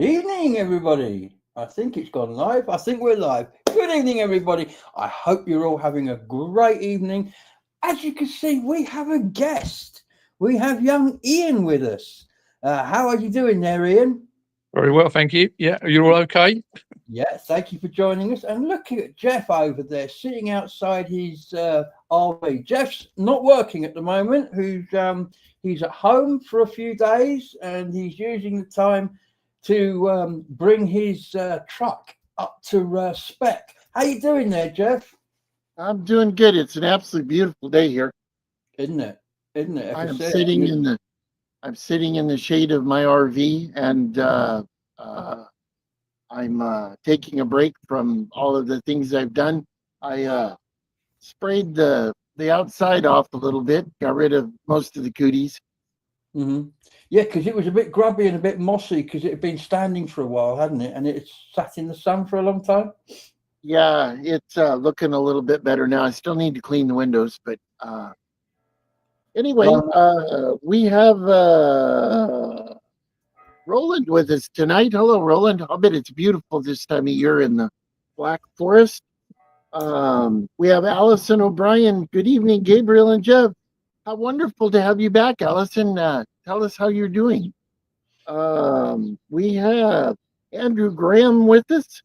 Evening, everybody. I think it's gone live. I think we're live. Good evening, everybody. I hope you're all having a great evening. As you can see, we have a guest. We have young Ian with us. How are you doing there, Ian? Very well, thank you. Yeah, you're all okay? Yeah, thank you for joining us. And looking at Jeff over there, sitting outside his RV. Jeff's not working at the moment. He's at home for a few days, and he's using the time to bring his truck up to spec. How you doing there, Jeff? I'm doing good. It's an absolutely beautiful day here. Isn't it? Isn't it? I can I'm see sitting it. in the I'm sitting in the shade of my RV, and I'm taking a break from all of the things I've done. I sprayed the outside off a little bit, got rid of most of the cooties. Hmm. Yeah, because it was a bit grubby and a bit mossy because it had been standing for a while, hadn't it? And it sat in the sun for a long time. Yeah, it's looking a little bit better now. I still need to clean the windows, but anyway, Um, we have Roland with us tonight. Hello, Roland. I bet it's beautiful this time of year in the Black Forest. We have Allison O'Brien. Good evening, Gabriel and Jeff. How wonderful to have you back, Allison. Tell us how you're doing. We have Andrew Graham with us.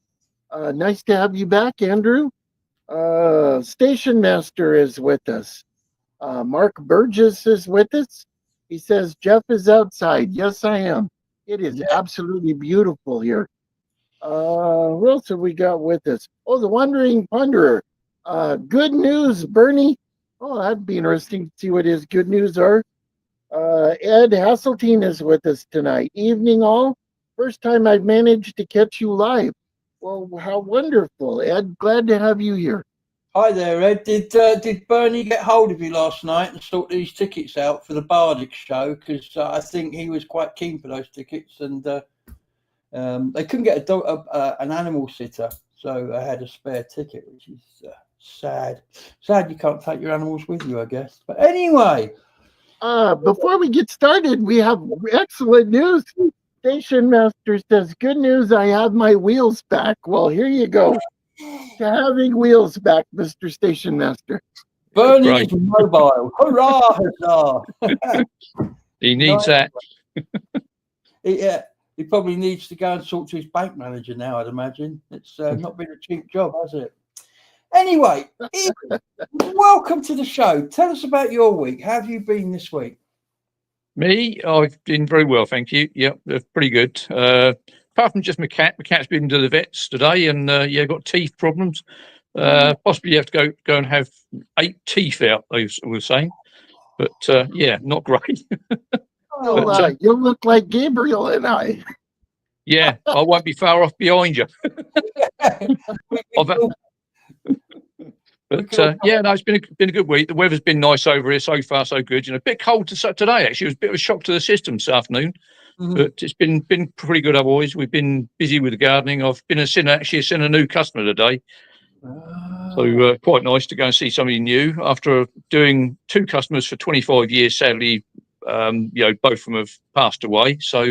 Nice to have you back, Andrew. Station Master is with us. Mark Burgess is with us. He says, Jeff is outside. Yes, I am. It is yeah. absolutely beautiful here. Who else have we got with us? Oh, the Wandering Ponderer. Good news, Bernie. Oh, that'd be interesting to see what his good news are. Ed Hasseltine is with us tonight. Evening, all. First time I've managed to catch you live. Well, how wonderful, Ed. Glad to have you here. Hi there, Ed. Did Bernie get hold of you last night and sort these tickets out for the Bardic show? Because I think he was quite keen for those tickets, and they couldn't get an animal sitter, so I had a spare ticket, which is sad. Sad you can't take your animals with you, I guess. But anyway, Before we get started, we have excellent news. Station Master says, good news, I have my wheels back. Well, here you go. To having wheels back, Mr. Station Master. Bernie is mobile. Hurrah, huzzah! He needs that. Yeah, he probably needs to go and talk to his bank manager now, I'd imagine. It's not been a cheap job, has it? Anyway, Ian, welcome to the show. Tell us about your week. How have you been this week? Me, I've been very well, thank you. Yep, pretty good. Apart from just my cat. My cat's been to the vets today, and got teeth problems. Possibly have to go and have 8 teeth out. They were saying, but not great. You'll look like Gabriel and I. Yeah, I won't be far off behind you. But no, it's been a good week. The weather's been nice over here so far, so good. A bit cold today. Actually, it was a bit of a shock to the system this afternoon, but it's been pretty good otherwise. We've been busy with the gardening. I've been seen a new customer today, so quite nice to go and see somebody new after doing 2 customers for 25 years. Sadly, both of them have passed away, so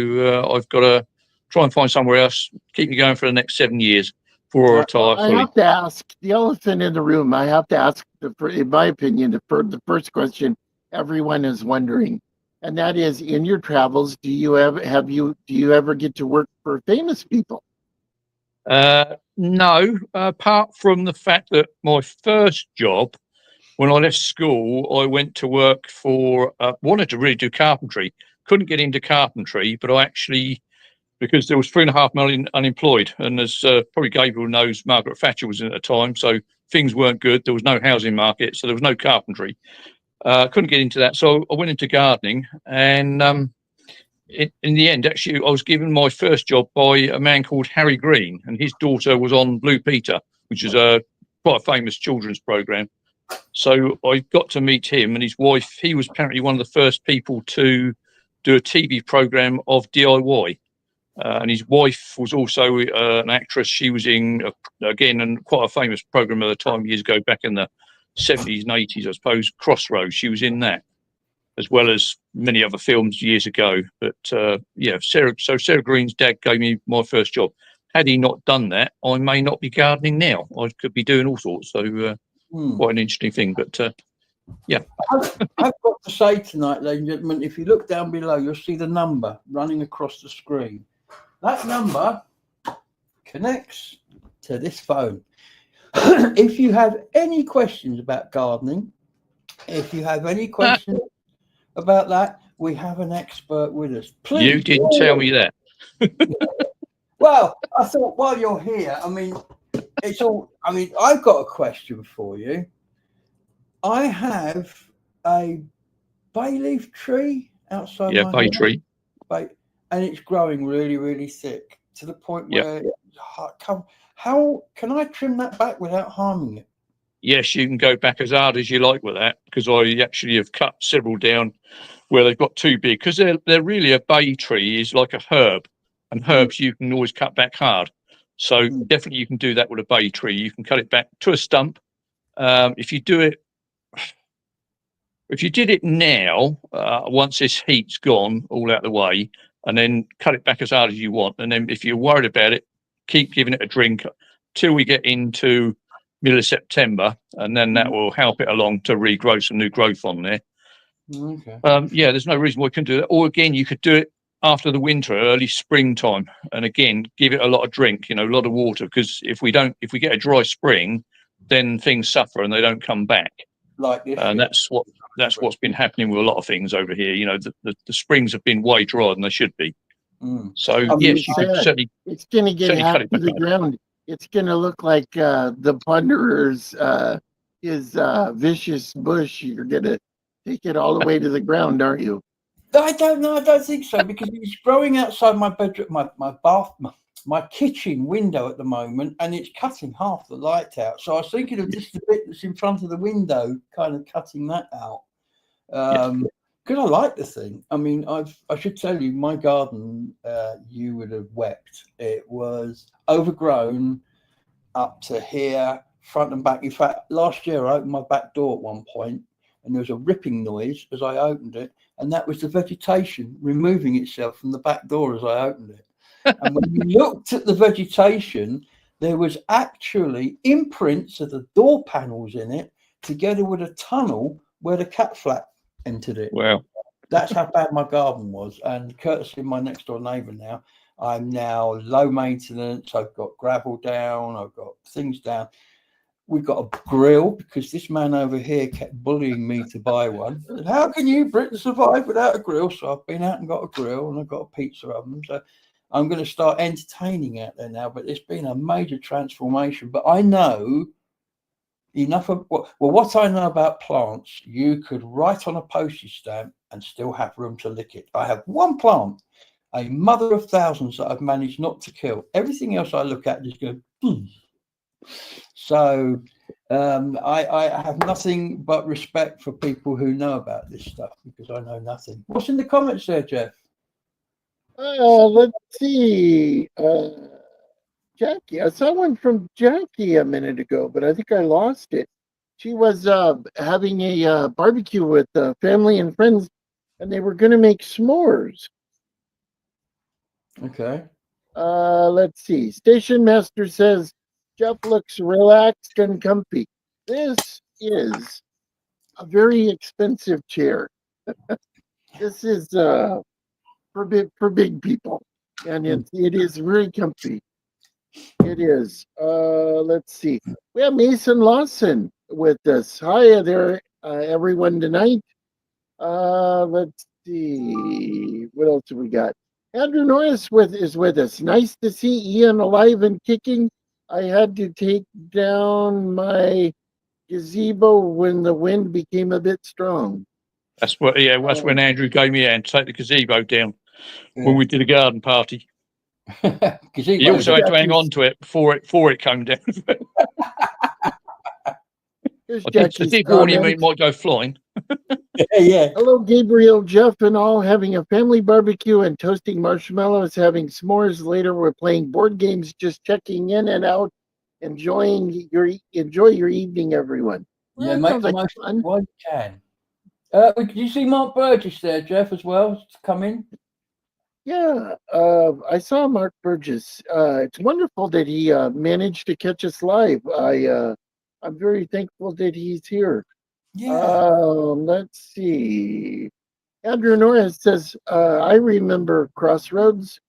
I've got to try and find somewhere else, keep me going for the next 7 years. I have to ask the elephant in the room. I have to ask, in my opinion, the first question everyone is wondering, and that is: in your travels, do you ever get to work for famous people? No, apart from the fact that my first job, when I left school, I went to work for wanted to really do carpentry. Couldn't get into carpentry, but I actually, because there was 3.5 million unemployed, and as probably Gabriel knows, Margaret Thatcher was in at the time, so things weren't good. There was no housing market, so there was no carpentry. Couldn't get into that, so I went into gardening, and in the end, actually, I was given my first job by a man called Harry Green, and his daughter was on Blue Peter, which is quite a famous children's program. So I got to meet him and his wife. He was apparently one of the first people to do a TV program of DIY. And his wife was also an actress. She was in, again, quite a famous program at the time, years ago, back in the 70s and 80s, I suppose, Crossroads. She was in that. as well as many other films years ago. But yeah, Sarah Green's dad gave me my first job. Had he not done that, I may not be gardening now. I could be doing all sorts. So quite an interesting thing. But yeah. I've got to say tonight, ladies and gentlemen, if you look down below, you'll see the number running across the screen. That number connects to this phone. If you have any questions about gardening, if you have any questions about that, we have an expert with us. Please. You didn't tell me that. Well, I thought while you're here, I mean, I've got a question for you. I have a bay leaf tree outside my bay tree. And it's growing really, really thick to the point where how can I trim that back without harming it? Yes, you can go back as hard as you like with that, because I actually have cut several down where they've got too big, because they're really, a bay tree is like a herb, and herbs you can always cut back hard. So definitely you can do that with a bay tree. You can cut it back to a stump. If you did it now, once this heat's gone all out the way, and then cut it back as hard as you want, and then if you're worried about it, keep giving it a drink till we get into middle of September, and then that will help it along to regrow some new growth on there. Okay. Yeah, there's no reason why you couldn't do that. Or again, you could do it after the winter, early springtime, and again give it a lot of drink, a lot of water, because if we get a dry spring, then things suffer and they don't come back. Like this, and that's what's been happening with a lot of things over here. The springs have been way drier than they should be. So yes, you can certainly. It's going to get half to the ground. It's going to look like the plunderer's his vicious bush. You're going to take it all the way to the ground, aren't you? I don't know. I don't think so, because it's growing outside my bedroom, my bath, my kitchen window at the moment, and it's cutting half the light out. So I was thinking of just the bit that's in front of the window, kind of cutting that out. Because I like the thing. I mean, I should tell you, my garden, you would have wept. It was overgrown up to here, front and back. In fact, last year I opened my back door at one point, and there was a ripping noise as I opened it, and that was the vegetation removing itself from the back door as I opened it. And when you looked at the vegetation, there was actually imprints of the door panels in it, together with a tunnel where the cat flap entered it. Wow. That's how bad my garden was. And courtesy of my next door neighbour now, I'm now low maintenance. I've got gravel down. I've got things down. We've got a grill, because this man over here kept bullying me to buy one. And how can you, Britain, survive without a grill? So I've been out and got a grill, and I've got a pizza oven. So I'm going to start entertaining out there now. But it's been a major transformation. But I know enough of what I know about plants. You could write on a postage stamp and still have room to lick it. I have one plant, a mother of thousands, that I've managed not to kill. Everything else I look at just go. So I have nothing but respect for people who know about this stuff, because I know nothing. What's in the comments there, Jeff? Let's see. Jackie, I saw one from Jackie a minute ago, but I think I lost it. She was having a barbecue with family and friends, and they were going to make s'mores. Okay. Let's see. Station Master says, Jeff looks relaxed and comfy. This is a very expensive chair. This is for big people, and it is very comfy. It is. Let's see. We have Mason Lawson with us. Hi there, everyone tonight. Let's see. What else have we got? Andrew Norris is with us. Nice to see Ian alive and kicking. I had to take down my gazebo when the wind became a bit strong. That's when Andrew gave me a hand to take the gazebo down when we did a garden party. He also had to hang on to it before it came down. I did warn him it might go flying. Yeah. Hello, Gabriel, Jeff, and all, having a family barbecue and toasting marshmallows, having s'mores. Later, we're playing board games, just checking in and out. Enjoy your evening, everyone. Yeah, make the most while you can. Did you see Mark Burgess there, Jeff, as well, come in? Yeah, I saw Mark Burgess. It's wonderful that he managed to catch us live. I'm very thankful that he's here. Yeah. Let's see. Andrew Norris says, I remember Crossroads.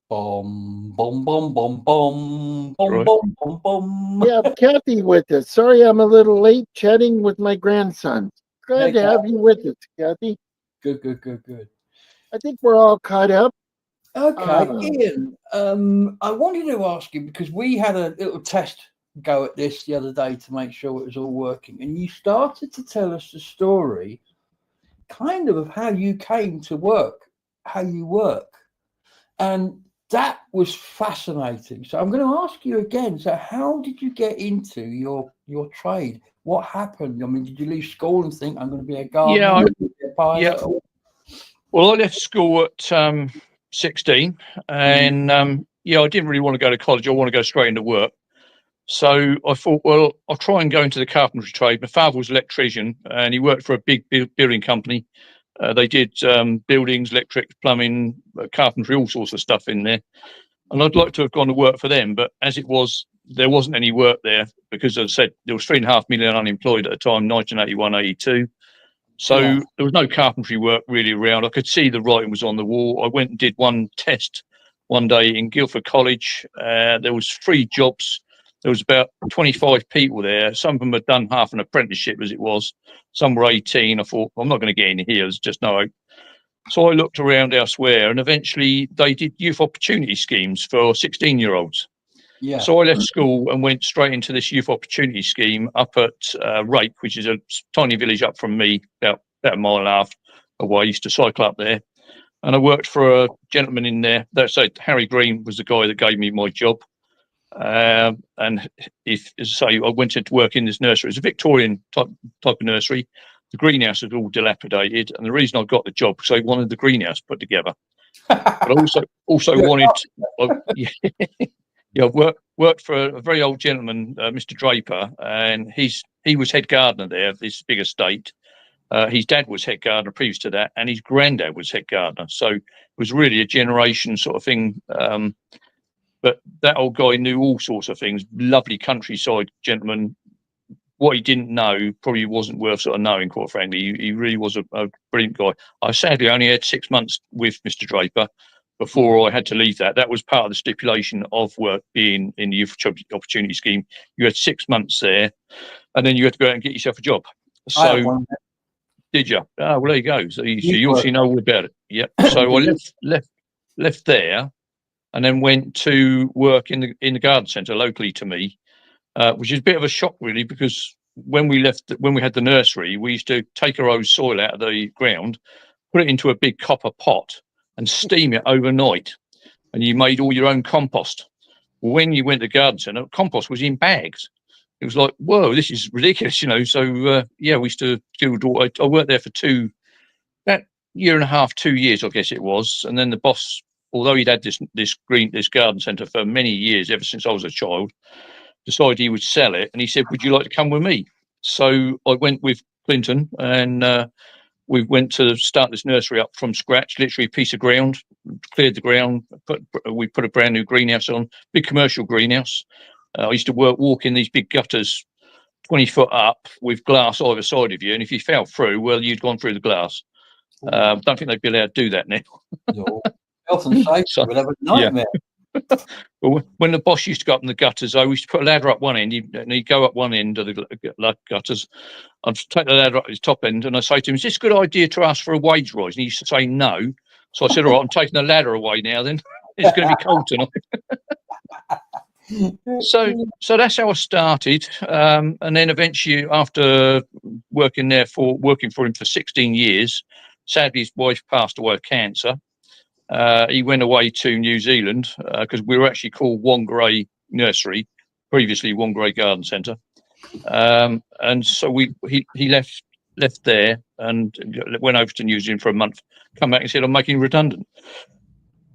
Bom, bom, bom, bom, bom, bom, Right. bom, bom, bom. We have Kathy with us. Sorry I'm a little late chatting with my grandson. Glad to have you with us, Kathy. Good, good, good, good. I think we're all caught up. Okay, Ian, I wanted to ask you, because we had a little test go at this the other day to make sure it was all working, and you started to tell us the story kind of how you came to work, how you work, and that was fascinating. So I'm going to ask you again, so how did you get into your trade? What happened? I mean, did you leave school and think I'm going to be a gardener, a pilot? Yeah. Well, I left school at 16, and I didn't really want to go to college. I want to go straight into work. So I thought, well, I'll try and go into the carpentry trade. My father was an electrician, and he worked for a big building company. They did buildings, electric, plumbing, carpentry, all sorts of stuff in there. And I'd like to have gone to work for them, but as it was, there wasn't any work there because, as I said, there was 3.5 million unemployed at the time, 1981, 82. So there was no carpentry work really around. I could see the writing was on the wall. I went and did one test one day in Guildford College. There was 3 jobs. There was about 25 people there. Some of them had done half an apprenticeship as it was. Some were 18. I thought, well, I'm not going to get in here. There's just no hope. So I looked around elsewhere, and eventually they did youth opportunity schemes for 16-year-olds. Yeah. So I left school and went straight into this youth opportunity scheme up at Rake, which is a tiny village up from me, about a mile and a half away. I used to cycle up there. And I worked for a gentleman in there. Harry Green was the guy that gave me my job. And as I say, I went into work in this nursery. It's a Victorian type of nursery. The greenhouse was all dilapidated, and the reason I got the job was I wanted the greenhouse put together. But I also wanted, I've worked for a very old gentleman, Mr. Draper, and he was head gardener there of this big estate. His dad was head gardener previous to that, and his granddad was head gardener. So it was really a generation sort of thing. But that old guy knew all sorts of things. Lovely countryside gentleman. What he didn't know probably wasn't worth sort of knowing, quite frankly. He really was a brilliant guy. I sadly only had 6 months with Mr. Draper before I had to leave that. That was part of the stipulation of work being in the Youth Opportunity Scheme. You had 6 months there, and then you had to go out and get yourself a job. So, did you? Oh, well, there you go. So you obviously know all about it. Yeah. So I left there, and then went to work in the garden centre locally to me, which is a bit of a shock really, because when we had the nursery, we used to take our own soil out of the ground, put it into a big copper pot, and steam it overnight, and you made all your own compost. When you went to the garden centre, compost was in bags. It was like, whoa, this is ridiculous, So we used to do. I worked there for about year and a half, 2 years, I guess it was, and then the boss, although he'd had this garden centre for many years, ever since I was a child, decided he would sell it, and he said, "Would you like to come with me?" So I went with Clinton, and we went to start this nursery up from scratch, literally a piece of ground, cleared the ground, we put a brand new greenhouse on, big commercial greenhouse. I used to walk in these big gutters, 20 foot up, with glass either side of you, and if you fell through, well, you'd gone through the glass. Don't think they'd be allowed to do that now. No. Health and safety would have a nightmare. Well, when the boss used to go up in the gutters, I used to put a ladder up one end, and he'd go up one end of the gutters. I'd take the ladder up his top end, and I'd say to him, "Is this a good idea to ask for a wage rise?" And he used to say no. So I said, "All right, I'm taking the ladder away now then. It's going to be cold tonight." So that's how I started. And then eventually, after working for him for 16 years, sadly, his wife passed away of cancer. He went away to New Zealand because we were actually called Wongarei Nursery, previously Wongarei Garden Centre, and so he left there and went over to New Zealand for a month. Come back and said, "I'm making redundant."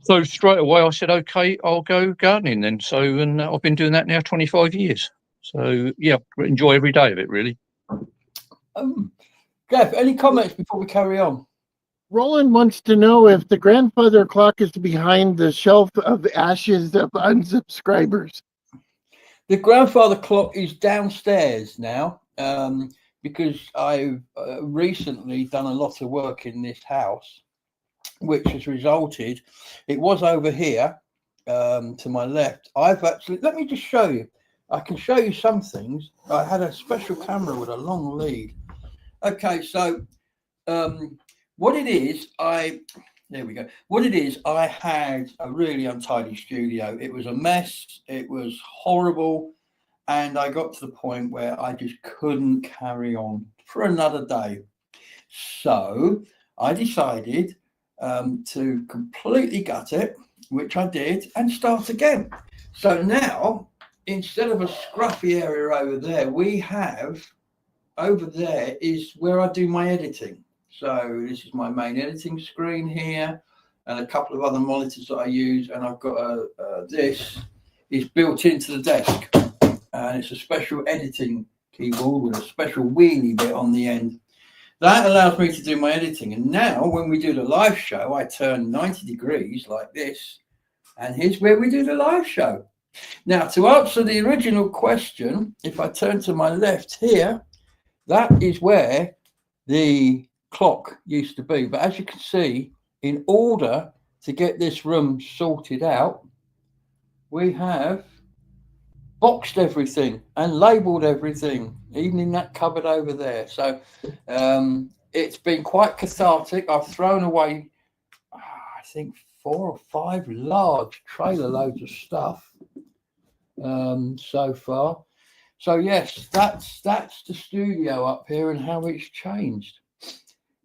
So straight away I said, "Okay, I'll go gardening then." So and I've been doing that now 25 years. So yeah, enjoy every day of it really. Jeff, any comments before we carry on? Roland wants to know if the grandfather clock is behind the shelf of ashes of unsubscribers. The grandfather clock is downstairs now, because I've recently done a lot of work in this house, which has resulted, it was over here to my left. I've actually, let me just show you. I can show you some things. I had a special camera with a long lead. Okay, so what it is, there we go. What it is, I had a really untidy studio. It was a mess. It was horrible. And I got to the point where I just couldn't carry on for another day. So I decided to completely gut it, which I did, and start again. So now, instead of a scruffy area over there, we have over there is where I do my editing. So this is my main editing screen here, and a couple of other monitors that I use, and I've got this is built into the desk, and it's a special editing keyboard with a special wheelie bit on the end. That allows me to do my editing. And now when we do the live show, I turn 90 degrees like this, and here's where we do the live show. Now, to answer the original question, if I turn to my left here, that is where the clock used to be. But as you can see, in order to get this room sorted out, we have boxed everything and labeled everything, even in that cupboard over there. So it's been quite cathartic. I've thrown away, I think, 4 or 5 large trailer loads of stuff so far. So yes, that's the studio up here and how it's changed.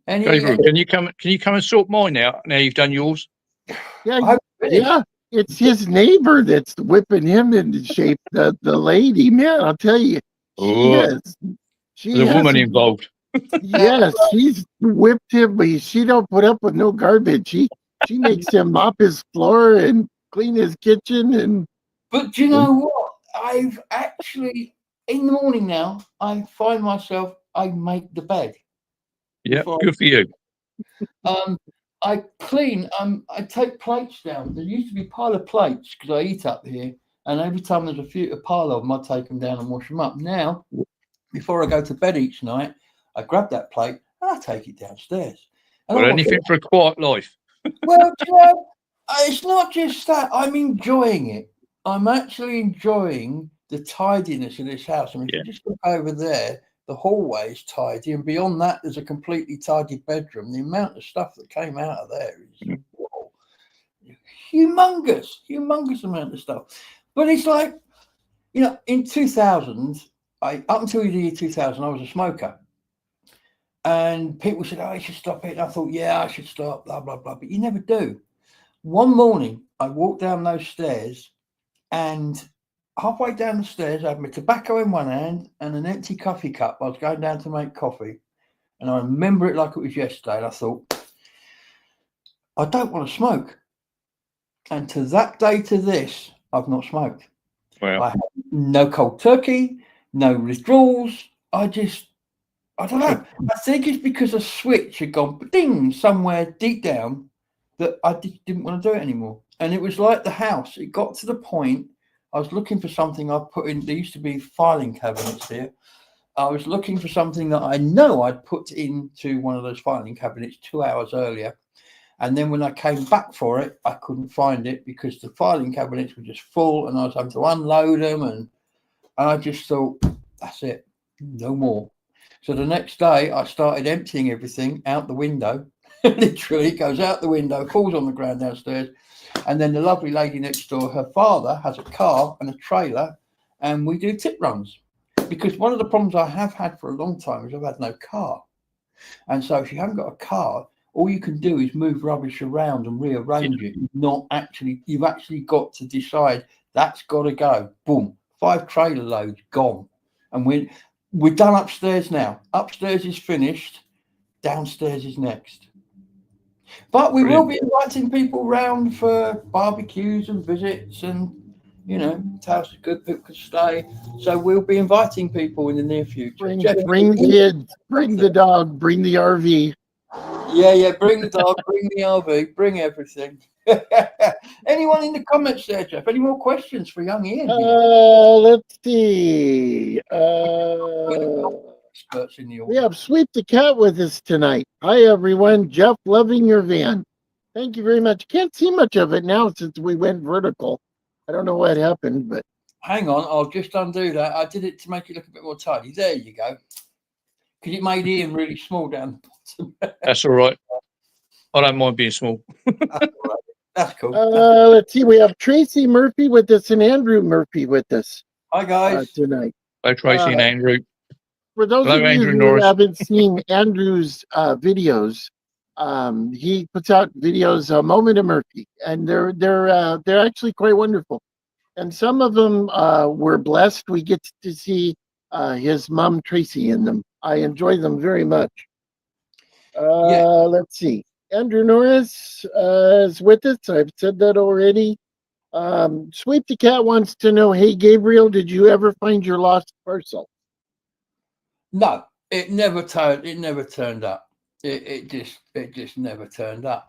Gabriel, can you come and sort mine out now you've done yours? Yeah, yeah. It's his neighbor that's whipping him into shape. The lady, man, I'll tell you, There's a woman involved. Yes, she's whipped him, but she don't put up with no garbage. She makes him mop his floor and clean his kitchen. But do you know what? I've actually, in the morning now, I find myself, I make the bed. Yeah, good for you. I clean, I take plates down. There used to be a pile of plates because I eat up here, and every time there's a pile of them, I take them down and wash them up. Now, before I go to bed each night, I grab that plate and I take it downstairs. But anything for a quiet life. Well, you know, it's not just that. I'm enjoying it. I'm actually enjoying the tidiness of this house. I mean, if you just look over there, the hallway is tidy, and beyond that, there's a completely tidy bedroom. The amount of stuff that came out of there is whoa, humongous amount of stuff. But it's like, you know, in 2000, up until the year 2000, I was a smoker. And people said, oh, you should stop it. And I thought, yeah, I should stop, blah, blah, blah. But you never do. One morning, I walked down those stairs, and halfway down the stairs, I had my tobacco in one hand and an empty coffee cup. I was going down to make coffee. And I remember it like it was yesterday. And I thought, I don't want to smoke. And to that day to this, I've not smoked. Wow. I had no cold turkey, no withdrawals. I don't know. I think it's because a switch had gone ding somewhere deep down that I didn't want to do it anymore. And it was like the house. It got to the point I was looking for something I put in. There used to be filing cabinets here. I was looking for something that I know I'd put into one of those filing cabinets 2 hours earlier. And then when I came back for it, I couldn't find it because the filing cabinets were just full and I was having to unload them. And I just thought, that's it, no more. So the next day I started emptying everything out the window. Literally, it goes out the window, falls on the ground downstairs. And then the lovely lady next door, her father has a car and a trailer, and we do tip runs. Because one of the problems I have had for a long time is I've had no car. And so if you haven't got a car, all you can do is move rubbish around and rearrange it. You've actually got to decide that's got to go. Boom, 5 trailer loads gone. And we're done upstairs now. Upstairs is finished. Downstairs is next. But we will be inviting people round for barbecues and visits, and You know, the house is good, people can stay. So we'll be inviting people in the near future. Bring, Jeff, bring kids, bring the dog, bring the RV. yeah, bring the dog, bring the RV, bring everything. Anyone in the comments there, Jeff? Any more questions for young Ian? Let's see. Experts in the We have Sweep the Cat with us tonight. Hi, everyone. Jeff, loving your van. Thank you very much. Can't see much of it now since we went vertical. I don't know what happened, but hang on, I'll just undo that. I did it to make it look a bit more tidy. There you go. Because it made Ian really small down the bottom. That's all right. I don't mind being small. That's cool. Let's see. We have Tracy Murphy with us and Andrew Murphy with us. Hi, guys. Tonight. Hello, Tracy and Andrew. For those Hello, of you Andrew who Norris. haven't seen Andrew's videos, he puts out videos, Moment of Murphy, and they're actually quite wonderful. And some of them we're blessed we get to see his mom Tracy in them. I enjoy them very much. Let's see. Andrew Norris is with us. I've said that already. Sweep the Cat wants to know, hey, Gabriel, did you ever find your lost parcel? No, it never turned up. It just never turned up.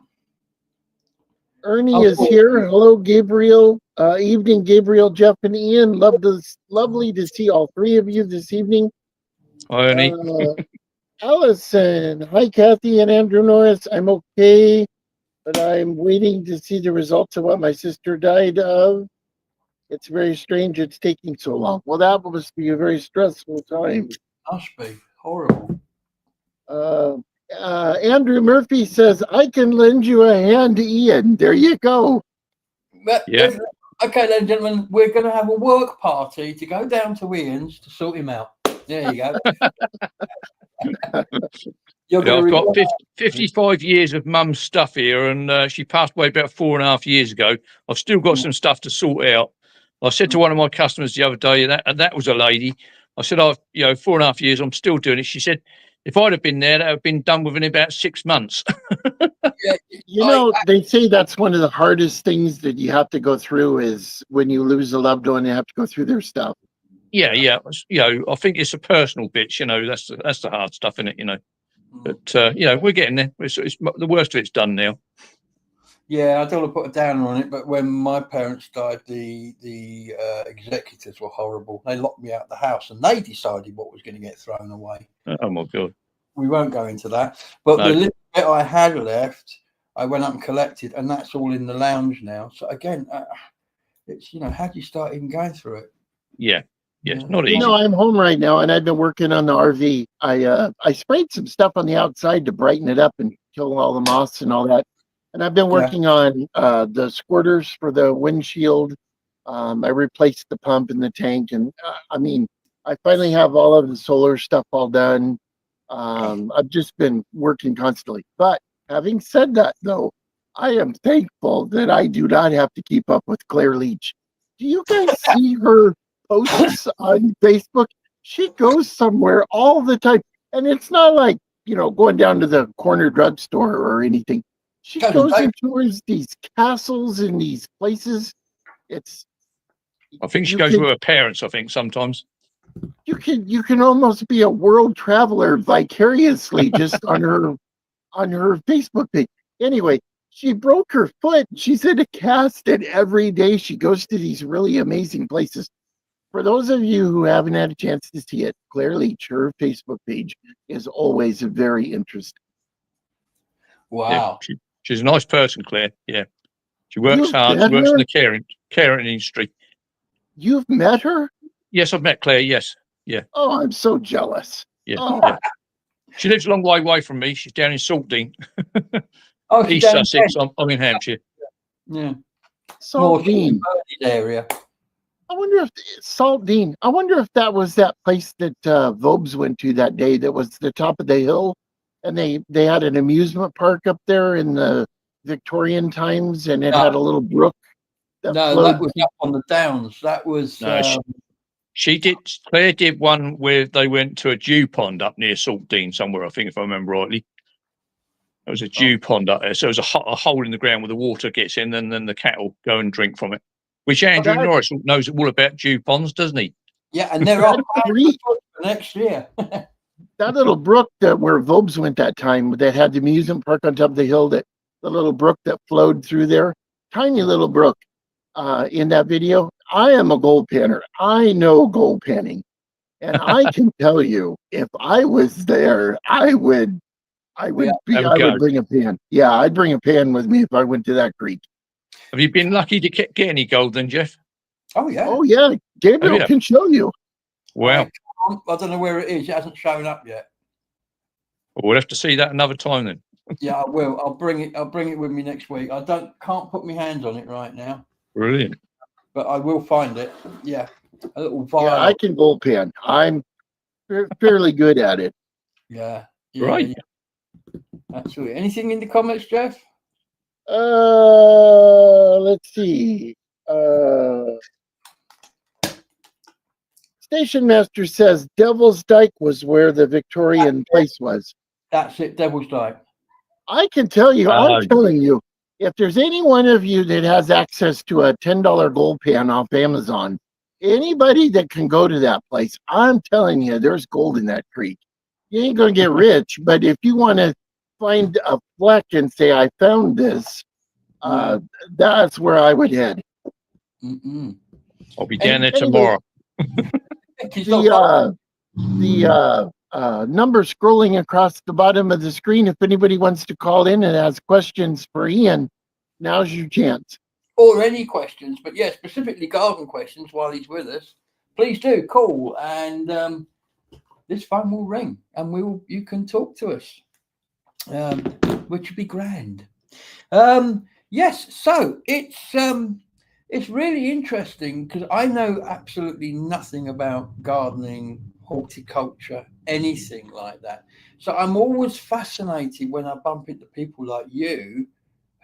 Ernie is here. Hello, Gabriel. Evening, Gabriel, Jeff, and Ian. Lovely to see all three of you this evening. Hi, Ernie. Allison. Hi, Kathy and Andrew Norris. I'm okay, but I'm waiting to see the results of what my sister died of. It's very strange it's taking so long. Well, that must be a very stressful time. Must be horrible. Andrew Murphy says, I can lend you a hand, Ian. There you go. Yeah. Okay, then, gentlemen, we're going to have a work party to go down to Ian's to sort him out. There you go. I've got 55 years of mum's stuff here, and she passed away about 4.5 years ago. I've still got some stuff to sort out. I said to one of my customers the other day, that was a lady. I said, 4.5 years, I'm still doing it. She said, if I'd have been there, that would have been done within about 6 months. They say that's one of the hardest things that you have to go through is when you lose a loved one, you have to go through their stuff. Yeah. I think it's a personal bit, that's the hard stuff, innit, But, we're getting there. It's the worst of it's done now. Yeah, I don't want to put a downer on it, but when my parents died, the executors were horrible. They locked me out of the house, and they decided what was going to get thrown away. Oh my God! We won't go into that. But the little bit I had left, I went up and collected, and that's all in the lounge now. So again, it's how do you start even going through it? Yeah, not easy. I'm home right now, and I've been working on the RV. I sprayed some stuff on the outside to brighten it up and kill all the moths and all that. And I've been working on the squirters for the windshield. I replaced the pump in the tank, and I finally have all of the solar stuff all done. I've just been working constantly. But having said that, though, I am thankful that I do not have to keep up with Claire Leach. Do you guys see her posts on Facebook? She goes somewhere all the time, and it's not like going down to the corner drugstore or anything. She goes in towards these castles and these places. I think she goes with her parents. I think sometimes you can almost be a world traveler vicariously just on her Facebook page. Anyway, she broke her foot. She's in a cast, and every day she goes to these really amazing places. For those of you who haven't had a chance to see it, Claire Leach, her Facebook page is always very interesting. Wow. Yeah, she's a nice person, Claire. Yeah. She works hard. She works in the caring industry. You've met her? Yes, I've met Claire. Yes. Yeah. Oh, I'm so jealous. Yeah. Yeah. She lives a long way away from me. She's down in Saltdean. East Sussex. I'm in Hampshire. Yeah. Saltdean area. I wonder if Saltdean. I wonder if that was that place that Vobes went to that day. That was the top of the hill, and they had an amusement park up there in the Victorian times, and it had a little brook. That was up on the Downs. That was. She did. Claire did one where they went to a dew pond up near Saltdean somewhere. I think, if I remember rightly, there was a dew pond up there. So it was a hole in the ground where the water gets in, and then the cattle go and drink from it. which Andrew Norris knows all about dew ponds, doesn't he? Yeah, and they're up for next year. That little brook where Vobes went that time, that had the amusement park on top of the hill, the little brook that flowed through there, tiny little brook in that video. I am a gold panner. I know gold panning. And I can tell you, if I was there, I would bring a pan. Yeah, I'd bring a pan with me if I went to that creek. Have you been lucky to get any gold then, Jeff? Oh yeah. Oh yeah. Gabriel can show you. Wow. I don't know where it is. It hasn't shown up yet. Well, we'll have to see that another time then. Yeah, I will. I'll bring it with me next week. I can't put my hands on it right now. Brilliant. But I will find it. Yeah. A little vial. Yeah, I can gold pan. I'm fairly good at it. Yeah. Right. Yeah. Absolutely. Anything in the comments, Jeff? Let's see. Station Master says Devil's Dyke was where the Victorian place was. That's it, Devil's Dyke. I can tell you, I'm telling you, if there's any one of you that has access to a $10 gold pan off Amazon, anybody that can go to that place, I'm telling you, there's gold in that creek. You ain't going to get rich, but if you want to find a fleck and say, I found this, that's where I would head. I'll be down there tomorrow. The number scrolling across the bottom of the screen, if anybody wants to call in and ask questions for Ian, now's your chance. Or any questions, but yeah, specifically garden questions while he's with us, please do call, and this phone will ring, and you can talk to us, which would be grand. Yes, so it's really interesting because I know absolutely nothing about gardening, horticulture, anything like that. So I'm always fascinated when I bump into people like you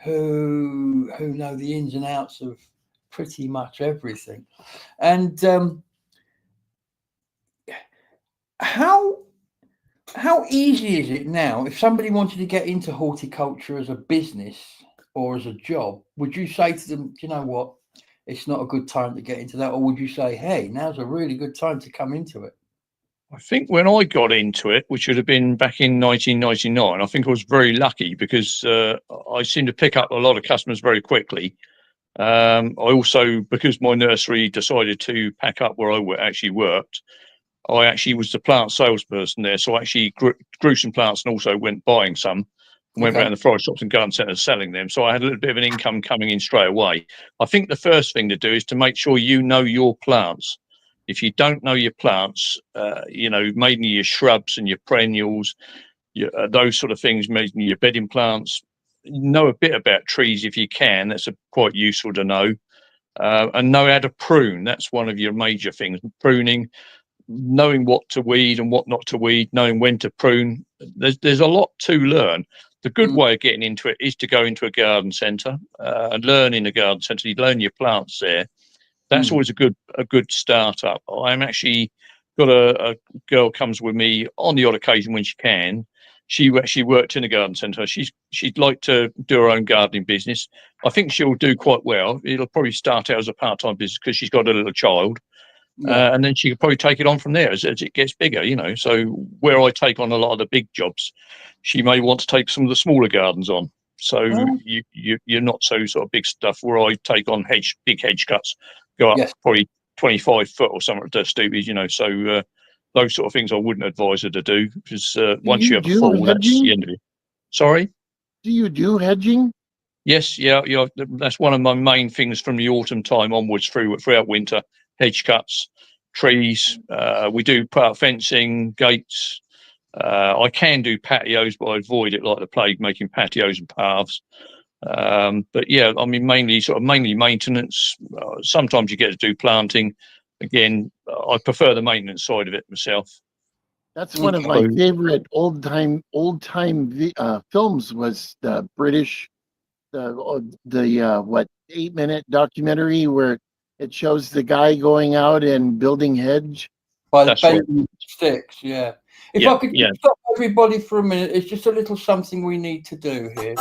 who know the ins and outs of pretty much everything. And how easy is it now if somebody wanted to get into horticulture as a business or as a job? Would you say to them, you know what, it's not a good time to get into that? Or would you say, hey, now's a really good time to come into it? I think when I got into it, which would have been back in 1999, I think I was very lucky because I seemed to pick up a lot of customers very quickly. I also, because my nursery decided to pack up where I actually worked, I actually was the plant salesperson there. So I actually grew some plants and also went buying some and went around the forest shops and garden centres selling them. So I had a little bit of an income coming in straight away. I think the first thing to do is to make sure you know your plants. If you don't know your plants, mainly your shrubs and your perennials, those sort of things, mainly your bedding plants, know a bit about trees if you can. That's quite useful to know. And know how to prune. That's one of your major things. Pruning, knowing what to weed and what not to weed, knowing when to prune. There's a lot to learn. The good way of getting into it is to go into a garden centre and learn in a garden centre. You learn your plants there. That's always a good start up. I'm actually got a girl comes with me on the odd occasion when she can. She actually worked in a garden centre. She'd like to do her own gardening business. I think she'll do quite well. It'll probably start out as a part-time business because she's got a little child. And then she could probably take it on from there as it gets bigger, So where I take on a lot of the big jobs, she may want to take some of the smaller gardens on. So you're not so sort of big stuff where I take on big hedge cuts, go up probably 25 foot or something to stupid, So those sort of things I wouldn't advise her to do because once you have a fall, that's the end of it. Sorry? Do you do hedging? Yes, yeah. That's one of my main things from the autumn time onwards throughout winter. Hedge cuts, trees. We do put up fencing, gates. I can do patios, but I avoid it like the plague, making patios and paths. But yeah, I mean, mainly maintenance. Sometimes you get to do planting. Again, I prefer the maintenance side of it myself. That's one of my favorite old time films was the British, the 8-minute documentary where it shows the guy going out and building hedge by the baby sticks. Yeah. If I could stop everybody for a minute, it's just a little something we need to do here.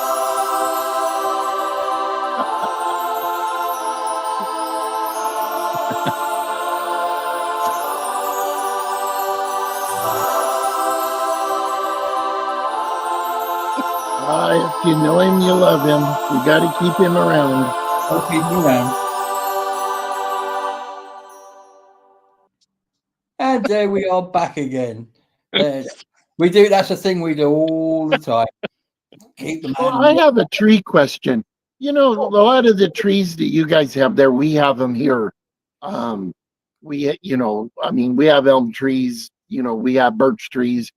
If you know him, you love him. We got to keep him around. I'll keep him around. And there we are back again. We do. That's a thing we do all the time. Keep the Well, man. I have a tree question. You know, a lot of the trees that you guys have there, we have them here. We, you know, I mean, we have elm trees, you know, we have birch trees,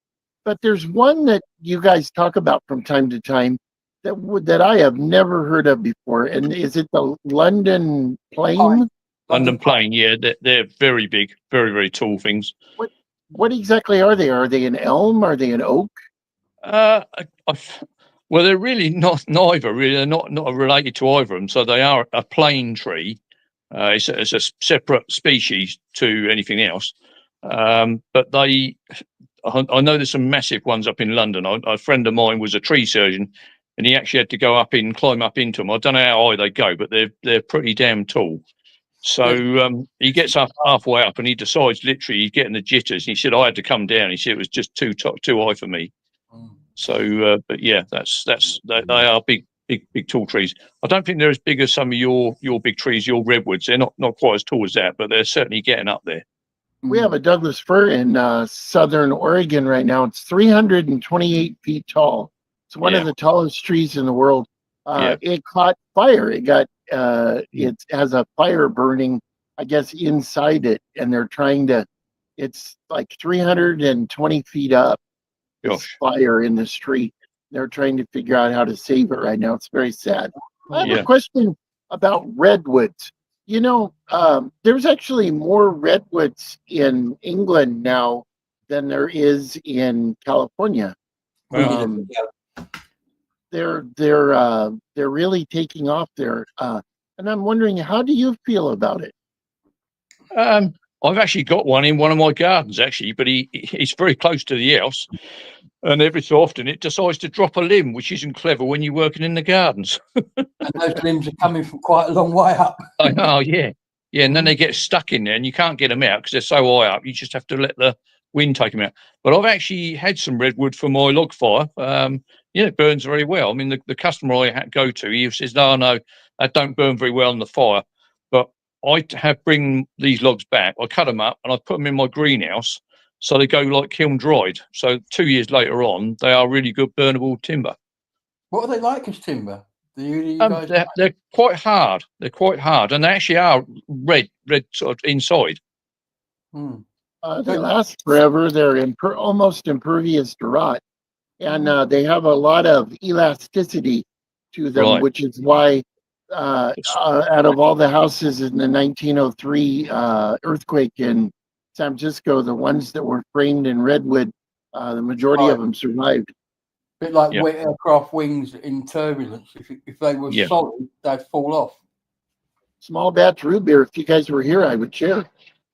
but there's one that you guys talk about from time to time that I have never heard of before. And is it the London plane? London plane, yeah, they're very big, very, very tall things. What exactly are they? Are they an elm? Are they an oak? Well, they're really not neither. Really, they're not related to either of them. So they are a plane tree. It's a separate species to anything else. But I know there's some massive ones up in London. A friend of mine was a tree surgeon, and he actually had to go climb up into them. I don't know how high they go, but they're pretty damn tall. So he gets up halfway up, and he decides literally he's getting the jitters. And he said, "I had to come down." He said it was just too high for me. So, but yeah, they are big, tall trees. I don't think they're as big as some of your big trees, your redwoods. They're not quite as tall as that, but they're certainly getting up there. We have a Douglas fir in southern Oregon right now. It's 328 feet tall. It's one of the tallest trees in the world. It caught fire. It has a fire burning, I guess, inside it, and they're trying to. It's like 320 feet up. Fire in the street. They're trying to figure out how to save it right now. It's very sad. I have a question about redwoods. You know, there's actually more redwoods in England now than there is in California. They're really taking off there, and I'm wondering, how do you feel about it? I've actually got one in one of my gardens, actually, but he's very close to the house. And every so often it decides to drop a limb, which isn't clever when you're working in the gardens. And those limbs are coming from quite a long way up. I know, yeah. Yeah, and then they get stuck in there and you can't get them out because they're so high up. You just have to let the wind take them out. But I've actually had some redwood for my log fire. It burns very well. I mean, the customer I go to, he says, no, that don't burn very well in the fire. But I have bring these logs back. I cut them up and I put them in my greenhouse. So they go like kiln dried. So 2 years later on, they are really good burnable timber. What are they like as timber? They're quite hard. They're quite hard, and they actually are red sort of inside. They last forever. They're almost impervious to rot, and they have a lot of elasticity to them, which is why out of all the houses in the 1903 earthquake in San Francisco, the ones that were framed in redwood, the majority of them survived. A bit like aircraft wings in turbulence. If they were solid, they'd fall off. Small batch root beer. If you guys were here, I would share.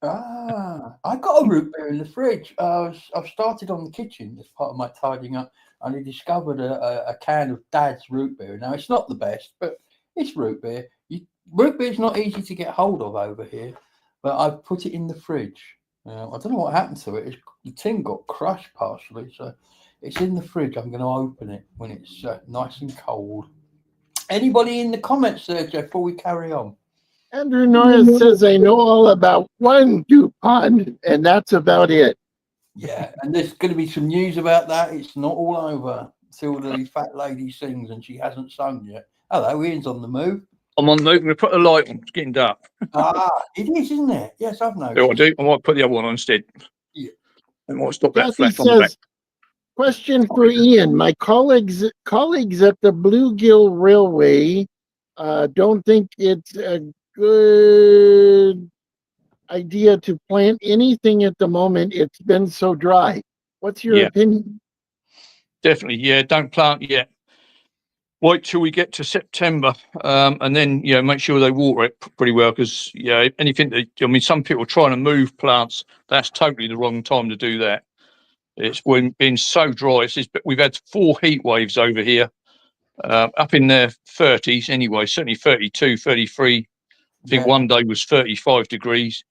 I got a root beer in the fridge. I've started on the kitchen as part of my tidying up, and I discovered a can of Dad's root beer. Now, it's not the best, but it's root beer. Root beer is not easy to get hold of over here, but I put it in the fridge. I don't know what happened to it. The tin got crushed partially, so it's in the fridge. I'm going to open it when it's nice and cold. Anybody in the comments there, Jeff, before we carry on? Andrew Norris says, I know all about one DuPont, and that's about it. Yeah, and there's going to be some news about that. It's not all over till the fat lady sings, and she hasn't sung yet. Hello, Ian's on the move. I'm on the move. I'm going to put a light on. It's getting dark. It is, isn't it? Yes, I've noticed. I might put the other one on instead. Yeah. I might stop that Kathy flash on the back. Question for Ian. My colleagues at the Bluegill Railway don't think it's a good idea to plant anything at the moment. It's been so dry. What's your opinion? Definitely, yeah. Don't plant yet. Wait till we get to September, and then make sure they water it pretty well. Because anything some people are trying to move plants. That's totally the wrong time to do that. It's been so dry. We've had 4 heat waves over here, up in their 30s anyway. Certainly 32, 33 I think one day was 35 degrees.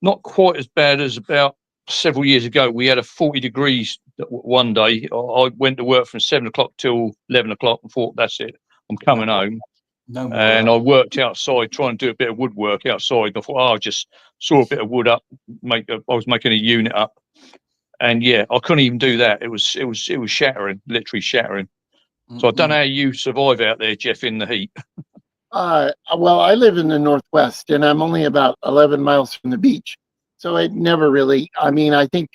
Not quite as bad as about several years ago. We had a 40 degrees one day. I went to work from 7 o'clock till 11 o'clock and thought, that's it, I'm coming home. No more. And I worked outside, trying to do a bit of woodwork outside. I thought, I just saw a bit of wood up. I was making a unit up, and yeah, I couldn't even do that. It was shattering, literally shattering. So I don't know how you survive out there, Jeff, in the heat. Well, I live in the Northwest, and I'm only about 11 miles from the beach, so it never really. I mean, I think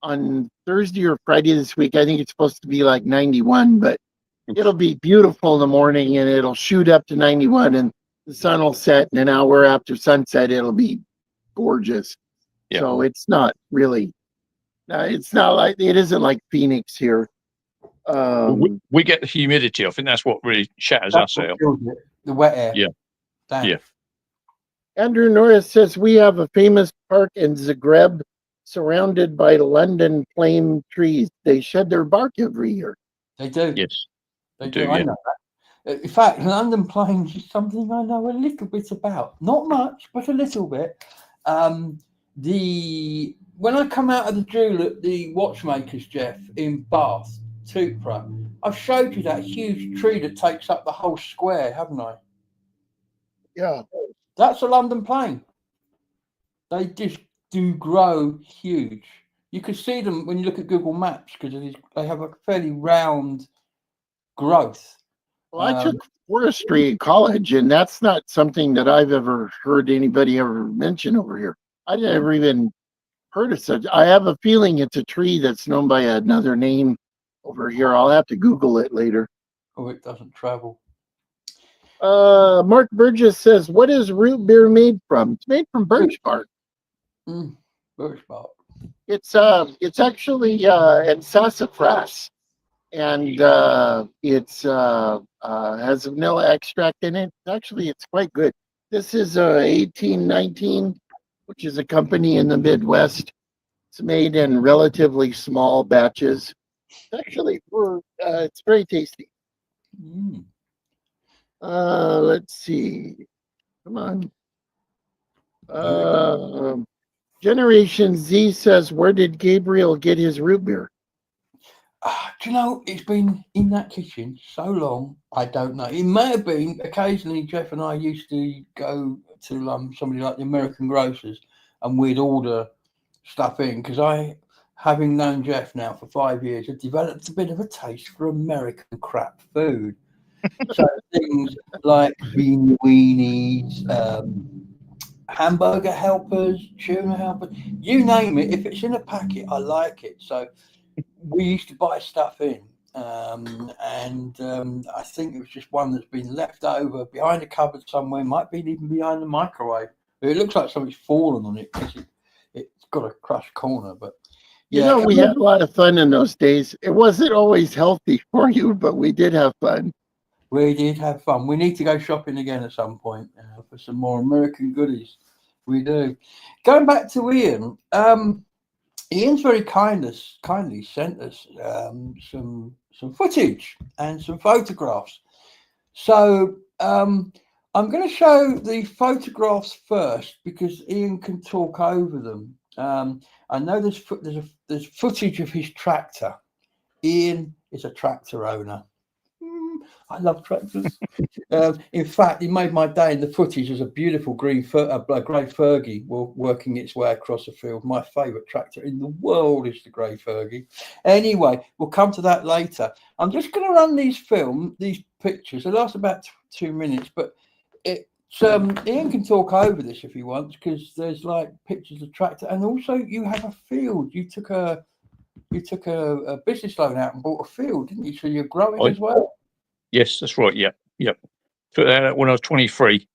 on Thursday or Friday this week, I think it's supposed to be like 91, but it'll be beautiful in the morning, and it'll shoot up to 91, and the sun will set, and an hour after sunset, it'll be gorgeous. Yeah. So it's not really. It's not like it isn't like Phoenix here. We get the humidity. I think that's what really shatters us out. The wet air. Yeah. Damn. Yeah. Andrew Norris says we have a famous park in Zagreb surrounded by London plane trees. They shed their bark every year. They do. Yes. They do. I know that. In fact, London planes is something I know a little bit about. Not much, but a little bit. When I come out of the Jewel at the watchmakers, Jeff, in Bath, Tupra, I've showed you that huge tree that takes up the whole square, haven't I? Yeah. That's a London plane. They just do grow huge. You can see them when you look at Google Maps because they have a fairly round growth. Well, I took forestry in college, and that's not something that I've ever heard anybody ever mention over here. I never even heard of such. I have a feeling it's a tree that's known by another name over here. I'll have to Google it later. Oh, it doesn't travel. Mark Burgess says, what is root beer made from? It's made from birch bark. Birch bark. It's actually and sassafras, and it's has vanilla extract in it. Actually, it's quite good. This is 1819, which is a company in the Midwest. It's made in relatively small batches. Actually, it's very tasty. Let's see. Come on. Generation Z says, where did Gabriel get his root beer? Do you know, it's been in that kitchen so long, I don't know. It may have been occasionally Jeff and I used to go to somebody like the American Grocers and we'd order stuff in because I, having known Jeff now for 5 years, have developed a bit of a taste for American crap food. So things like beanie weenies, hamburger helpers, tuna helpers, you name it. If it's in a packet, I like it. So we used to buy stuff in, and I think it was just one that's been left over behind a cupboard somewhere, might be even behind the microwave. It looks like something's fallen on it because it's got a crushed corner. But yeah, we had a lot of fun in those days. It wasn't always healthy for you, but we did have fun. We did have fun. We need to go shopping again at some point for some more American goodies. We do. Going back to Ian, Ian's very kindly sent us some footage and some photographs. So I'm going to show the photographs first because Ian can talk over them. I know there's footage of his tractor. Ian is a tractor owner. I love tractors. In fact, he made my day in the footage. There's a beautiful grey Fergie working its way across the field. My favourite tractor in the world is the grey Fergie. Anyway, we'll come to that later. I'm just going to run these pictures. They last about 2 minutes, but Ian can talk over this if he wants because there's like pictures of tractor, and also you have a field. You took a business loan out and bought a field, didn't you? So you're growing as well. Yes, that's right. Yeah. When I was 23.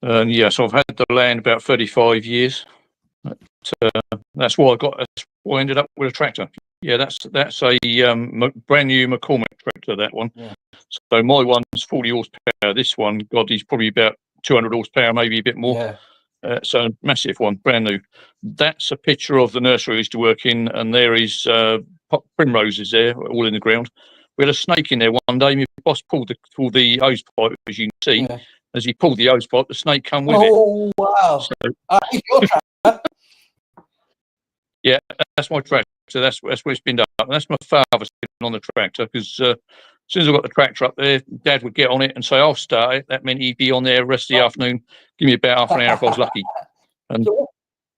So I've had the land about 35 years. That's why I ended up with a tractor. Yeah, that's a brand new McCormick tractor, that one. Yeah. So my one's 40 horsepower. This one, God, he's probably about 200 horsepower, maybe a bit more. Yeah. So massive one, brand new. That's a picture of the nursery I used to work in, and there is primroses there, all in the ground. We had a snake in there one day. My boss pulled the hose pipe, as you can see, As he pulled the hose pipe, the snake come with it. Oh wow! So, It's your tractor. yeah, that's my tractor. That's where it's been done. And that's my father sitting on the tractor, because as soon as I got the tractor up there, Dad would get on it and say, "I'll start it." That meant he'd be on there the rest of the afternoon. Give me about half an hour if I was lucky. And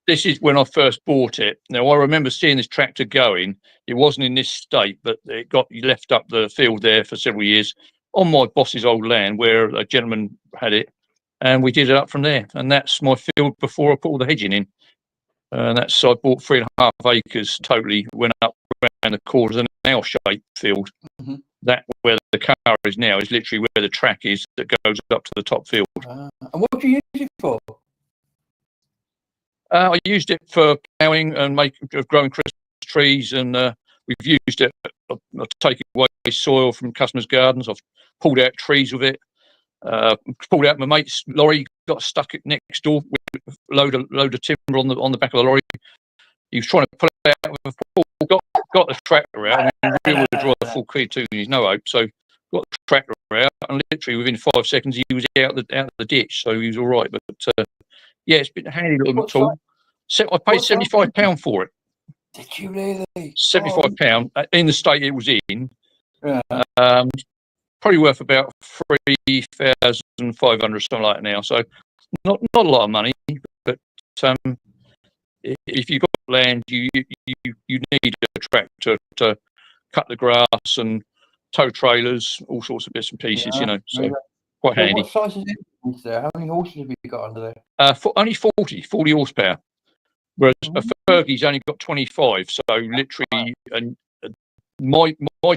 this is when I first bought it. Now, I remember seeing this tractor going. It wasn't in this state, but it got left up the field there for several years on my boss's old land, where a gentleman had it, and we did it up from there. And that's my field before I put all the hedging in. And that's, I bought 3.5 acres totally, went up around the corners, an L-shaped field. Mhm. That where the car is now is literally where the track is that goes up to the top field. And what do you use it for? I used it for ploughing and growing Christmas trees, and we've used it. I've taken away soil from customers' gardens. I've pulled out trees with it. Pulled out my mate's lorry, got stuck it next door with a load of timber on the back of the lorry. He was trying to pull it out with a pull, got the tractor out. I mean, real drive full key too, and he's no hope. So got the tractor out, and literally within 5 seconds he was out of the ditch. So he was all right. But yeah, it's been a handy little tool. I paid £75 for it. Did you really? £75 in the state it was in. Yeah. Probably worth about 3,500, something like that now. So not a lot of money, but if you've got land, you need a tractor to cut the grass and tow trailers, all sorts of bits and pieces, you know. So quite handy. What size is it there? How many horses have you got under there? Only 40 horsepower. Whereas a Fergie's only got 25. So literally, and my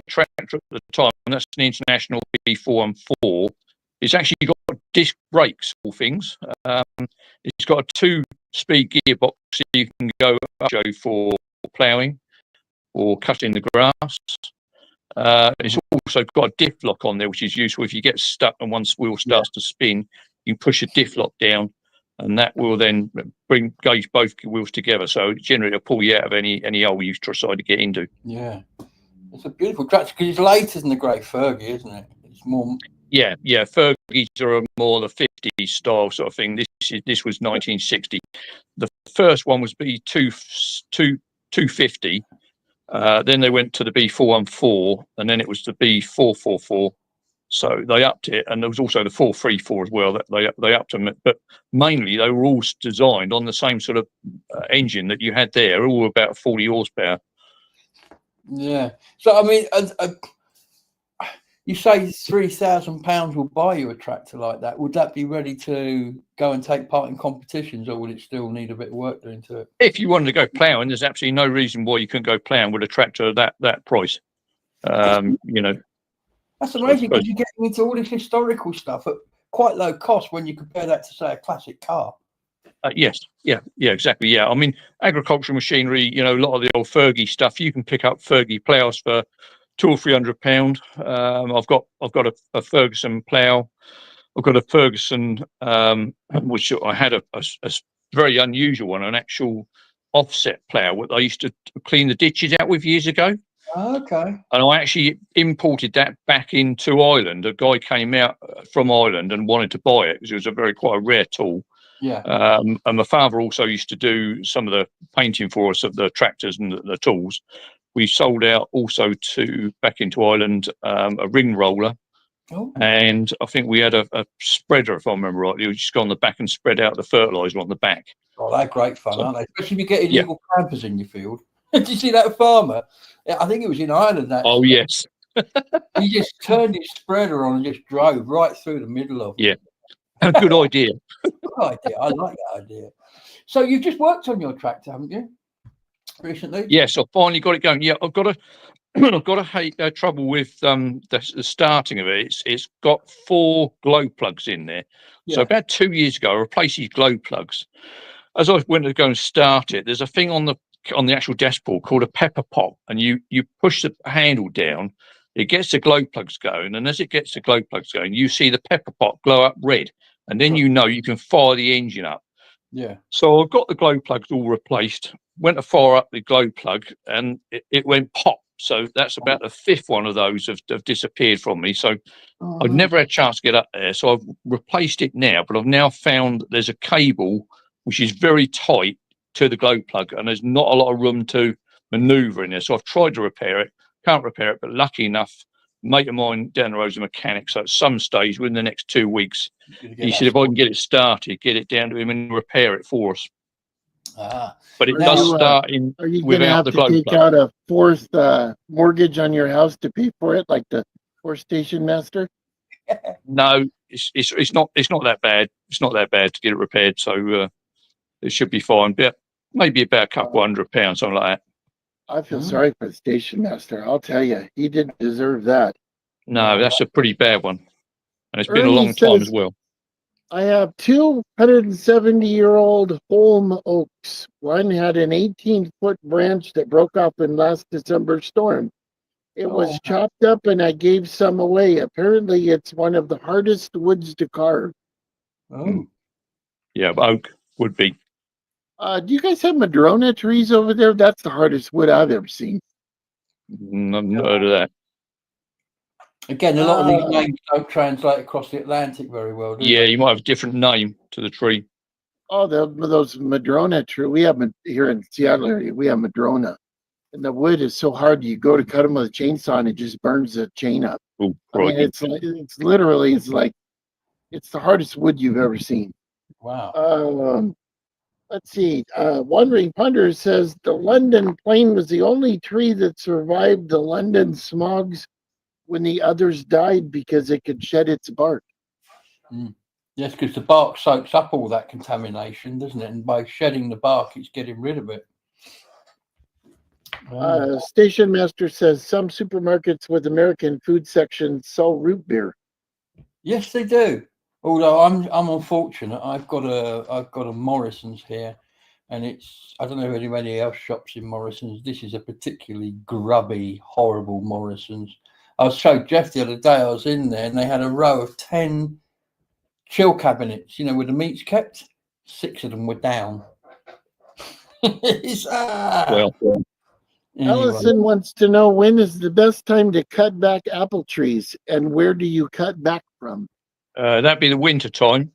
tractor at the time, and that's an International B414, it's actually got disc brakes, all things. It's got a 2-speed gearbox, so you can go up for ploughing or cutting the grass. It's also got a diff lock on there, which is useful if you get stuck and one wheel starts to spin. You can push a diff lock down, and that will then gauge both wheels together. So generally, it'll pull you out of any hole you decide to get into. Yeah. It's a beautiful tractor because it's later than the Great Fergie, isn't it? It's more. Yeah. Fergies are more the 50s style sort of thing. This was 1960. The first one was B250. Then they went to the B414, and then it was the B444. So they upped it, and there was also the 434 as well. That they upped them, but mainly they were all designed on the same sort of engine that you had there, all about 40 horsepower. Yeah. So I mean, you say £3,000 will buy you a tractor like that. Would that be ready to go and take part in competitions, or would it still need a bit of work doing to it? If you wanted to go ploughing, there's absolutely no reason why you couldn't go ploughing with a tractor at that price. You know. That's amazing because you're getting into all this historical stuff at quite low cost when you compare that to, say, a classic car. Yes, yeah, exactly. Yeah, I mean, agricultural machinery. You know, a lot of the old Fergie stuff. You can pick up Fergie ploughs for £200 or £300. I've got a Ferguson plough. I've got a Ferguson, which I had a very unusual one, an actual offset plough. What I used to clean the ditches out with years ago. Okay. And I actually imported that back into Ireland. A guy came out from Ireland and wanted to buy it because it was quite a rare tool. Yeah. And my father also used to do some of the painting for us of the tractors and the tools. We sold out also back into Ireland a ring roller. Oh. And I think we had a spreader, if I remember rightly. We just go on the back and spread out the fertiliser on the back. Oh, they're great fun, aren't they? Especially if you get illegal campers in your field. Did you see that farmer? I think it was in Ireland. Actually. Oh, yes. He just turned his spreader on and just drove right through the middle of it. Yeah. Good idea. Good idea. I like that idea. So you've just worked on your tractor, haven't you? Recently? Yes, I finally got it going. Yeah, I've got trouble with the starting of it. It's got 4 glow plugs in there. Yeah. So about 2 years ago, I replaced these glow plugs. As I went to go and start it, there's a thing on the actual dashboard called a pepper pot, and you push the handle down, it gets the glow plugs going, and as it gets the glow plugs going, you see the pepper pot glow up red, and then you know you can fire the engine up. Yeah. So I've got the glow plugs all replaced, went to fire up the glow plug, and it went pop, So that's about the fifth one of those have disappeared from me. So I've never had a chance to get up there. So I've replaced it now, but I've now found that there's a cable which is very tight to the glow plug, and there's not a lot of room to maneuver in there. So I've tried to repair it, can't repair it, but lucky enough, a mate of mine down the road is a mechanic. So at some stage within the next 2 weeks, he said if I can get it started, get it down to him and repair it for us. But it does start in Are you going to without have the to glow take plug. out a fourth mortgage on your house to pay for it, like the fourth station master? No, it's not that bad. It's not that bad to get it repaired. So it should be fine. But maybe about a couple £100, something like that. I feel sorry for the station master. I'll tell you, he didn't deserve that. No, that's a pretty bad one, and it's been a Ernie long time says, as well. I have 270-year-old Holm oaks. One had an 18-foot branch that broke off in last December's storm. It was chopped up and I gave some away. Apparently, it's one of the hardest woods to carve. Yeah, but oak would be. Do you guys have madrona trees over there? That's the hardest wood I've ever seen. I've not heard of that. Again, a lot of these names don't translate across the Atlantic very well, do Yeah, they? you might have a different name to the tree. Oh, those madrona trees. We have here in Seattle area. We have madrona, and the wood is so hard. You go to cut them with a chainsaw, and it just burns the chain up. Ooh, I mean, it's literally it's the hardest wood you've ever seen. Wow. Let's see. Wandering Punter says the London plane was the only tree that survived the London smogs when the others died because it could shed its bark. Yes, because the bark soaks up all that contamination, doesn't it? And by shedding the bark, it's getting rid of it. Station Master says some supermarkets with American food sections sell root beer. Yes, they do. Although I'm unfortunate, I've got a Morrison's here, and I don't know if anybody else shops in Morrison's. This is a particularly grubby, horrible Morrison's. I showed Jeff the other day. I was in there, and they had a row of 10 chill cabinets. You know, where the meat's kept. 6 of them were down. Well. Anyway. Allison wants to know when is the best time to cut back apple trees, and where do you cut back from? That'd be the winter time.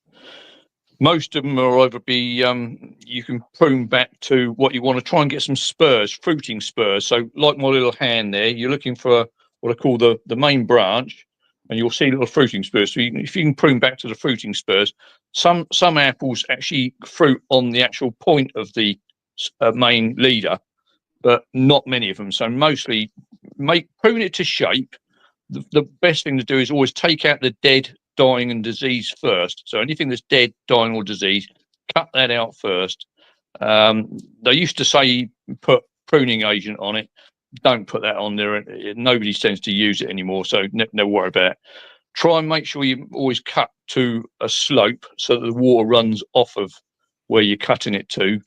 Most of them are either you can prune back to what you want to try and get some spurs, fruiting spurs. So like my little hand there, you're looking for what I call the main branch, and you'll see little fruiting spurs. So if you can prune back to the fruiting spurs, some apples actually fruit on the actual point of the main leader, but not many of them. So mostly prune it to shape. The best thing to do is always take out the dead, dying and disease first. So anything that's dead, dying or diseased, cut that out first. They used to say put pruning agent on it. Don't put that on there. Nobody tends to use it anymore, so no worry about it. Try and make sure you always cut to a slope so that the water runs off of where you're cutting it to.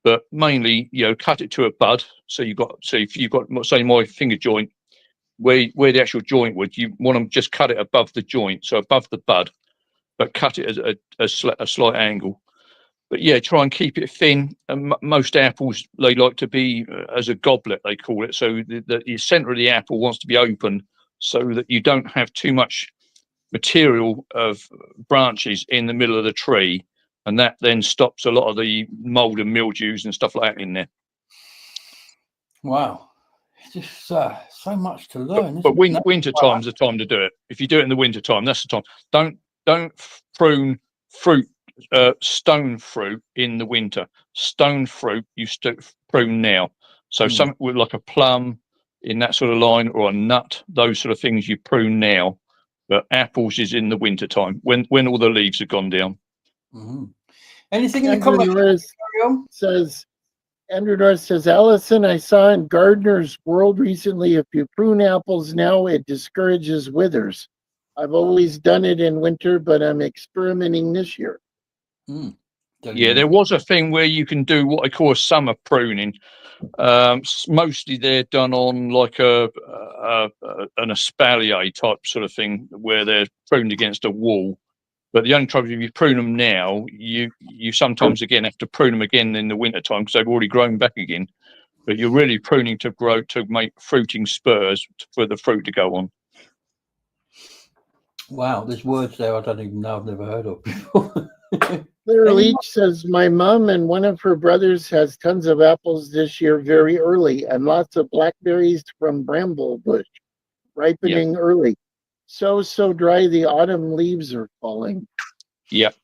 But mainly, cut it to a bud. So if you've got, say, my finger joint, where the actual joint would, you want to just cut it above the joint, so above the bud, but cut it at a slight angle. But yeah, try and keep it thin. And most apples, they like to be as a goblet, they call it. So the center of the apple wants to be open so that you don't have too much material of branches in the middle of the tree. And that then stops a lot of the mold and mildews and stuff like that in there. Wow. Just so much to learn. But winter time's the time to do it. If you do it in the winter time, that's the time. Don't prune stone fruit in the winter. Stone fruit you prune now. So something with like a plum in that sort of line, or a nut, those sort of things you prune now. But apples is in the winter time when all the leaves have gone down. Anything in the comments? Andrew Norris says, Allison, I saw in Gardener's World recently, if you prune apples now, it discourages withers. I've always done it in winter, but I'm experimenting this year. Yeah, there was a thing where you can do what I call a summer pruning. Mostly they're done on like an espalier type sort of thing where they're pruned against a wall. But the only trouble, if you prune them now, you sometimes again have to prune them again in the winter time because they've already grown back again. But you're really pruning to grow to make fruiting spurs for the fruit to go on. Wow, there's words there I don't even know, I've never heard of before. Claire Leach says, my mom and one of her brothers has tons of apples this year very early and lots of blackberries from bramble bush ripening early. So dry the autumn leaves are falling. Yep.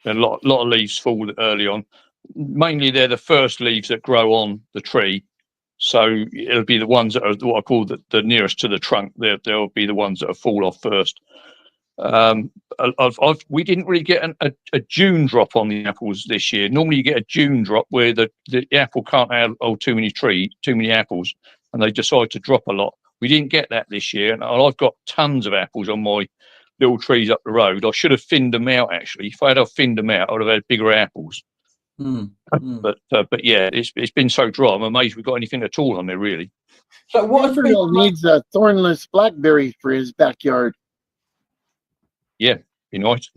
A lot of leaves fall early on. Mainly they're the first leaves that grow on the tree. So it'll be the ones that are what I call the nearest to the trunk. They'll be the ones that fall off first. We didn't really get a June drop on the apples this year. Normally you get a June drop where the apple can't have too many apples, and they decide to drop a lot. We didn't get that this year, and I've got tons of apples on my little trees up the road. I should have thinned them out actually. If I had thinned them out, I'd have had bigger apples. But yeah, it's been so dry. I'm amazed we've got anything at all on there really. So what Gabriel needs a thornless blackberry for his backyard. Yeah, be nice.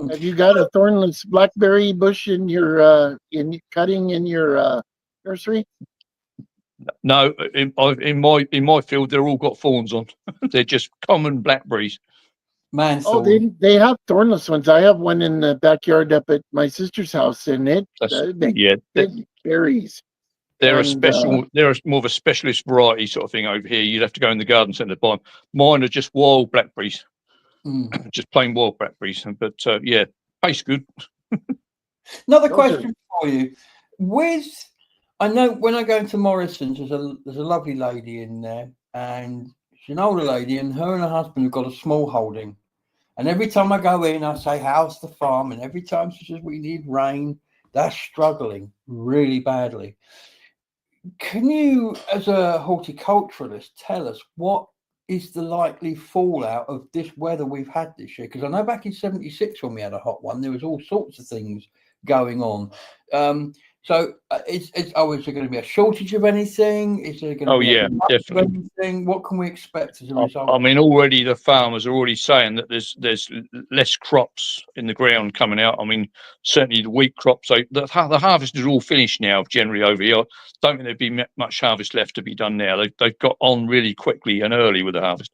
Have you got a thornless blackberry bush in your cutting in your nursery? No, in my field they're all got thorns on. They're just common blackberries. Man, oh, they have thornless ones. I have one in the backyard up at my sister's house, and it big berries. They're a special. They're more of a specialist variety sort of thing over here. You'd have to go in the garden centre to buy them. Mine are just wild blackberries. Just plain wild blackberries, but yeah, tastes good. Another question for you. I know when I go into Morrison's, there's a lovely lady in there, and she's an older lady, and her husband have got a small holding. And every time I go in, I say, how's the farm? And every time she says, we need rain, they're struggling really badly. Can you, as a horticulturalist, tell us what is the likely fallout of this weather we've had this year? Because I know back in '76 when we had a hot one, there was all sorts of things going on. So is there going to be a shortage of anything? Is there going to be definitely. anything? What can we expect as a result? I mean, already the farmers are already saying that there's less crops in the ground coming out. I mean, certainly the wheat crops. The harvest is all finished now, generally over here. I don't think there'd be much harvest left to be done now. They've got on really quickly and early with the harvest.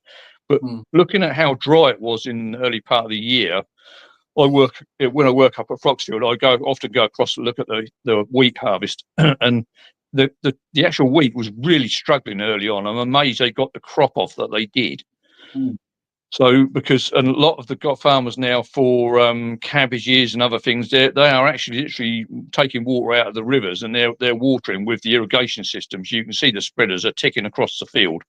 But looking at how dry it was in the early part of the year, when I work up at Foxfield, I often go across to look at the wheat harvest, and the actual wheat was really struggling early on. I'm amazed they got the crop off that they did. So because a lot of the farmers now for cabbages and other things, they are actually literally taking water out of the rivers and they're watering with the irrigation systems. You can see the spreaders are ticking across the field.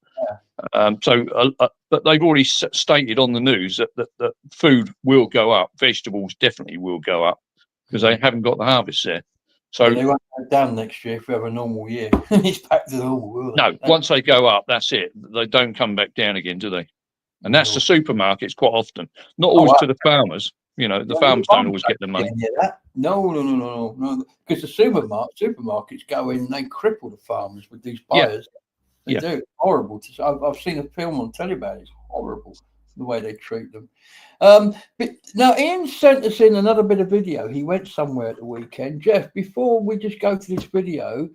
But they've already stated on the news that food will go up, vegetables definitely will go up because they haven't got the harvest there. So they won't go down next year if we have a normal year. It's back to normal, will they? No, once they go up, that's it. They don't come back down again, do they? And that's the supermarkets quite often. Not always to the farmers. You know, the farmers don't always get the money. No. Because the supermarkets go in and they cripple the farmers with these buyers. They do. It's horrible. I've seen a film on telly about it. It's horrible the way they treat them. But now Ian sent us in another bit of video. He went somewhere at the weekend. Jeff, before we just go to this video,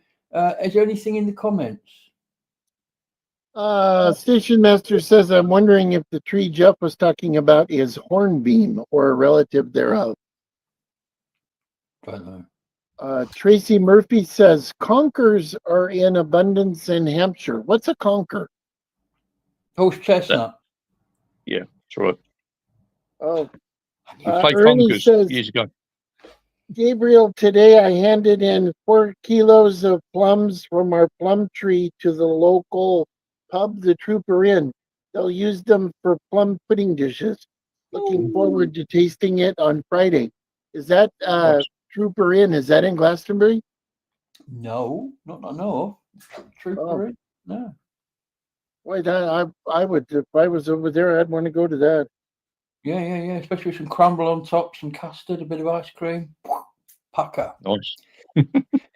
is there anything in the comments? Station Master says, I'm wondering if the tree Jeff was talking about is hornbeam or a relative thereof. Don't know. Tracy Murphy says, conkers are in abundance in Hampshire. What's a conker? Horse chestnut. Yeah, that's right. Oh. Ernie says, years ago. Gabriel, today I handed in 4 kilos of plums from our plum tree to the local pub, the Trooper Inn. They'll use them for plum pudding dishes. Looking forward to tasting it on Friday. Is that Trooper Inn? Is that in Glastonbury? No, not I know of. Trooper Inn? No. Wait, I would, if I was over there, I'd want to go to that. Yeah. Especially with some crumble on top, some custard, a bit of ice cream. Pucker. Nice.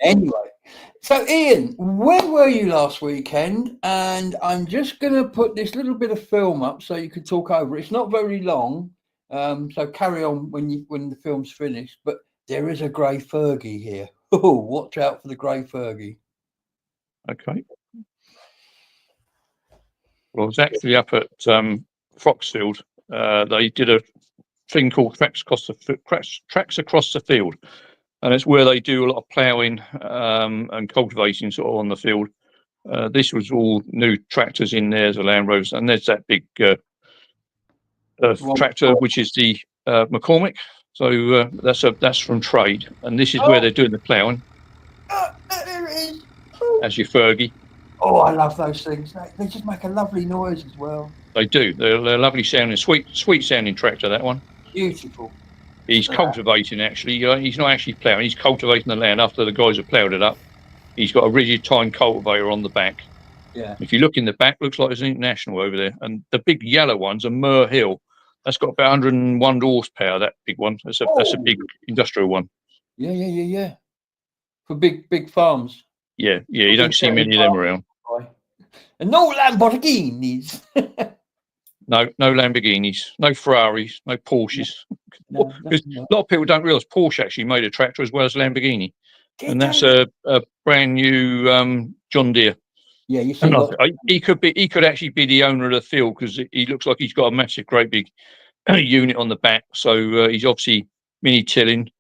Anyway, so Ian, where were you last weekend? And I'm just going to put this little bit of film up so you can talk over it. It's not very long, so carry on when the film's finished. But there is a grey Fergie here. Oh, watch out for the grey Fergie. Okay. Well, I was actually up at Foxfield. They did a thing called tracks across the field, and it's where they do a lot of ploughing and cultivating sort of on the field. This was all new tractors in there, the Land Rovers, and there's that big tractor which is the McCormick. So that's from trade, and this is where they're doing the ploughing. There it is. As your Fergie. Oh, I love those things. They just make a lovely noise as well. They do. They're lovely sounding, sweet sounding tractor. That one. Beautiful. He's cultivating actually. He's not actually ploughing. He's cultivating the land after the guys have ploughed it up. He's got a rigid tine cultivator on the back. Yeah. If you look in the back, looks like there's an International over there. And the big yellow one's a Mur Hill. That's got about 101 horsepower. That big one. That's a big industrial one. Yeah. For big farms. Yeah. You don't see many of them around. And no Lamborghinis. No Lamborghinis, no Ferraris, no Porsches. No, Because a lot of people don't realise Porsche actually made a tractor as well as Lamborghini, and that's a brand new John Deere. Yeah, you see. He could actually be the owner of the field because he looks like he's got a massive, great big unit on the back. So he's obviously mini tilling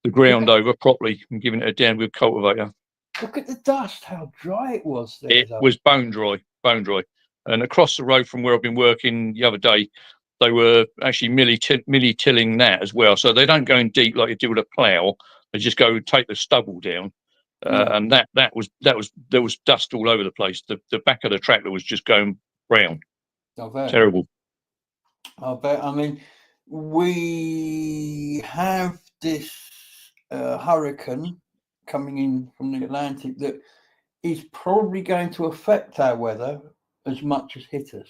the ground over properly and giving it a downward cultivator. Look at the dust, how dry it was there. It was bone dry. And across the road from where I've been working the other day, they were actually milli tilling that as well. So they don't go in deep like you do with a plough. They just go take the stubble down, and there was dust all over the place. The back of the tractor was just going brown. Terrible. I bet. I mean, we have this hurricane coming in from the Atlantic that is probably going to affect our weather as much as hit us.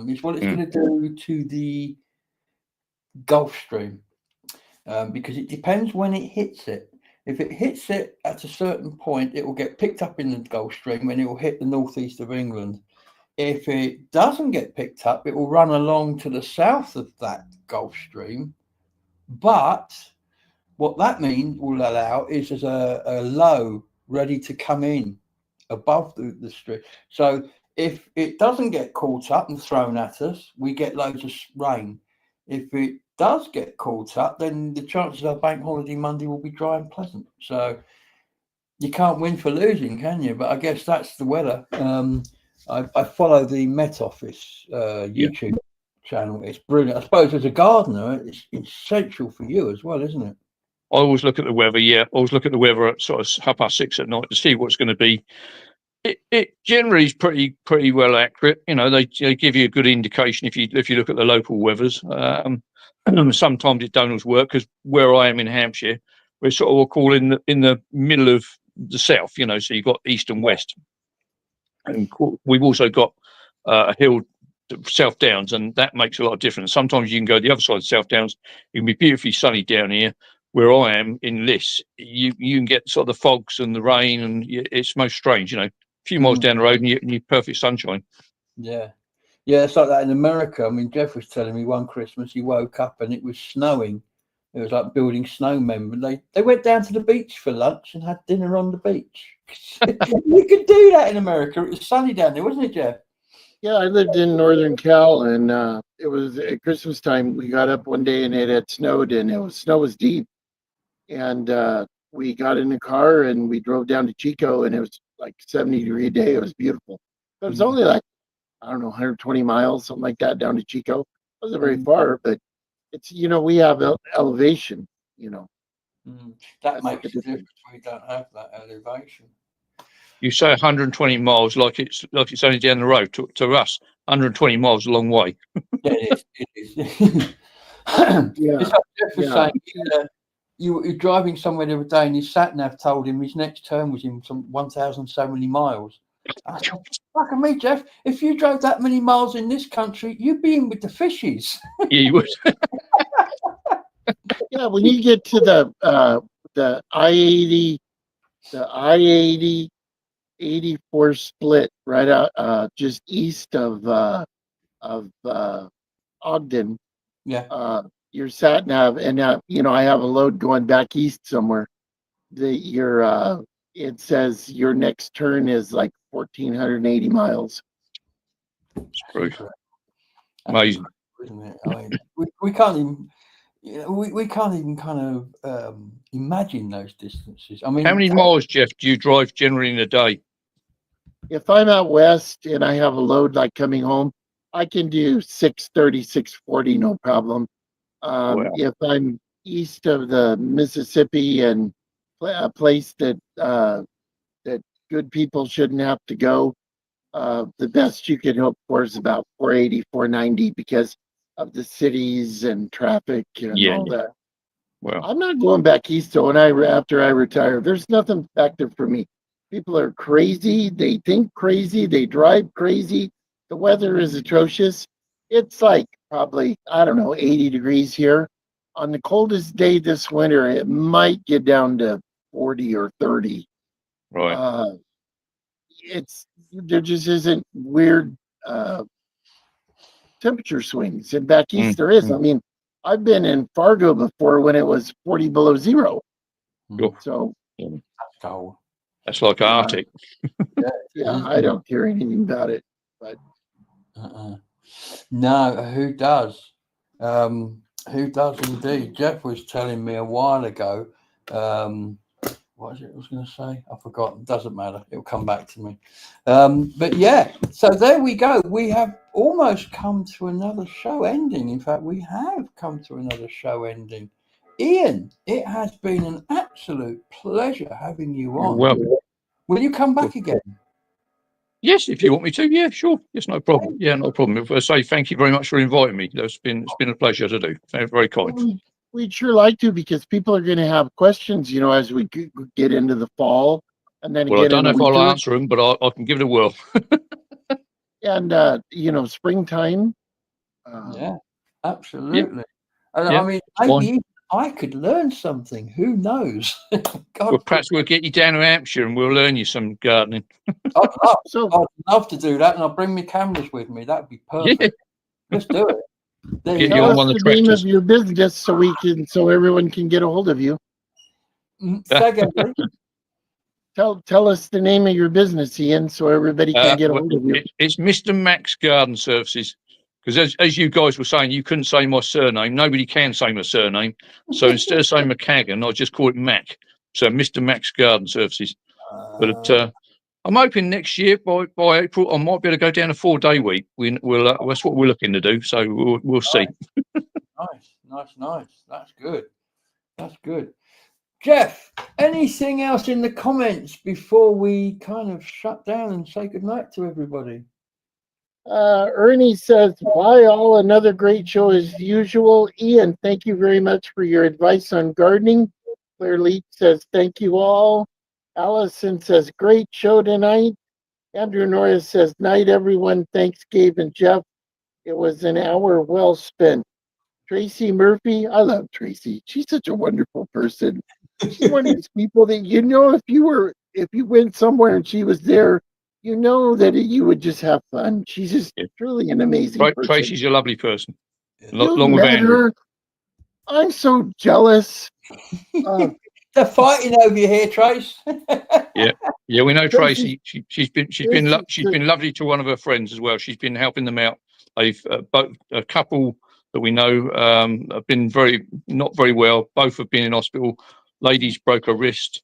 It's what it's going to do to the Gulf Stream, because it depends when it hits it. If it hits it at a certain point, it will get picked up in the Gulf Stream and it will hit the northeast of England. If it doesn't get picked up, it will run along to the south of that Gulf Stream. But what that means will allow is there's a low ready to come in above the stream. So if it doesn't get caught up and thrown at us, we get loads of rain. If it does get caught up, then the chances of bank holiday Monday will be dry and pleasant. So you can't win for losing, can you? But I guess that's the weather. I follow the Met Office YouTube channel. It's brilliant. I suppose as a gardener, it's essential for you as well, isn't it? I always look at the weather. Yeah, I always look at the weather at sort of 6:30 at night to see what's going to be. It generally is pretty well accurate. You know, they give you a good indication if you look at the local weathers. Sometimes it don't always work because where I am in Hampshire, we're sort of all in the middle of the south. You know, so you've got east and west, and we've also got a hill, South Downs, and that makes a lot of difference. Sometimes you can go the other side of South Downs. It can be beautifully sunny down here. Where I am in Liss, you can get sort of the fogs and the rain, and it's most strange. You know, a few miles down the road, and you perfect sunshine. Yeah, it's like that in America. I mean, Jeff was telling me one Christmas he woke up and it was snowing. It was like building snowmen, but they went down to the beach for lunch and had dinner on the beach. You could do that in America. It was sunny down there, wasn't it, Jeff? Yeah, I lived in Northern Cal, and it was at Christmas time. We got up one day and it had snowed, and snow was deep. And we got in the car and we drove down to Chico, and it was like 70-degree day. It was beautiful. But it was only like, I don't know, 120 miles, something like that, down to Chico. It wasn't very far, but it's, you know, we have elevation, you know. That makes a difference. We don't have that elevation. You say 120 miles like it's only down the road. To us, 120 miles a long way. Yeah, it is. It's like Jeff was saying, you're driving somewhere the other day and his sat-nav told him his next turn was in some 1,000 so many miles. I said, fuck me, Jeff, if you drove that many miles in this country, you'd be in with the fishes. Yeah, you would. Yeah, when you get to the I-80, the I-80 84 split right out just east of Ogden. Yeah. Your sat nav, and you know, I have a load going back east somewhere. Your it says your next turn is like 1,480 miles. It's true. That's Amazing. incredible, isn't it? I mean, we can't even, we can't even kind of imagine those distances. I mean, How many miles, Jeff, do you drive generally in a day? If I'm out west and I have a load like coming home, I can do 630, 640, no problem. Wow. If I'm east of the Mississippi and a place that that good people shouldn't have to go, the best you could hope for is about 480, 490 because of the cities and traffic and all that. Well, I'm not going back east though. After I retire, there's nothing back there for me. People are crazy. They think crazy. They drive crazy. The weather is atrocious. It's like probably, I don't know, 80 degrees here. On the coldest day this winter, it might get down to 40 or 30. right. There just isn't weird temperature swings. And back east there is. I mean, I've been in Fargo before when it was 40 below zero. Sure. So that's cold. That's like Arctic. Yeah, I don't care anything about it. But no, who does? Who does indeed? Jeff was telling me a while ago. What was it I was going to say? I've forgotten. Doesn't matter. It'll come back to me. But yeah, so there we go. We have almost come to another show ending. In fact, we have come to another show ending. Ian, it has been an absolute pleasure having you on. Well, will you come back again? Yes, if you want me to. Yeah, sure. Yes, no problem. Yeah, no problem. If I say thank you very much for inviting me. It's been a pleasure to do. Very kind. We'd sure like to because people are going to have questions, as we get into the fall, and then I don't know if I'll answer them, but I can give it a whirl. And springtime. Yeah, absolutely. Yeah. And I mean, maybe I could learn something. Who knows? Well, perhaps we'll get you down to Hampshire and we'll learn you some gardening. I'd love to do that, and I'll bring my cameras with me. That'd be perfect. Yeah. Let's do it. Tell us the name of your business so everyone can get a hold of you. Secondly, tell us the name of your business, Ian, so everybody can get a hold of you. It's Mr. Max Garden Services. Because as you guys were saying, you couldn't say my surname. Nobody can say my surname. So instead of saying McGoughan, I just call it Mac. So Mr. Max Garden Services. But I'm hoping next year by April I might be able to go down a 4-day week. That's what we're looking to do. So we'll see. Nice. That's good. Jeff, anything else in the comments before we kind of shut down and say goodnight to everybody? Ernie says, bye all, another great show as usual. Ian, thank you very much for your advice on gardening. Claire Leach says, thank you all. Allison says, great show tonight. Andrew Norris says, night everyone. Thanks, Gabe and Jeff. It was an hour well spent. Tracy Murphy, I love Tracy. She's such a wonderful person. She's one of these people that if you went somewhere and she was there, that you would just have fun. She's just truly an amazing person. Tracy's a lovely person. Along with Andrew. I'm so jealous. They're fighting over you here, Trace. Yeah, we know Tracy. She's been lovely to one of her friends as well. She's been helping them out. A couple that we know have been not very well. Both have been in hospital. Lady's broke her wrist.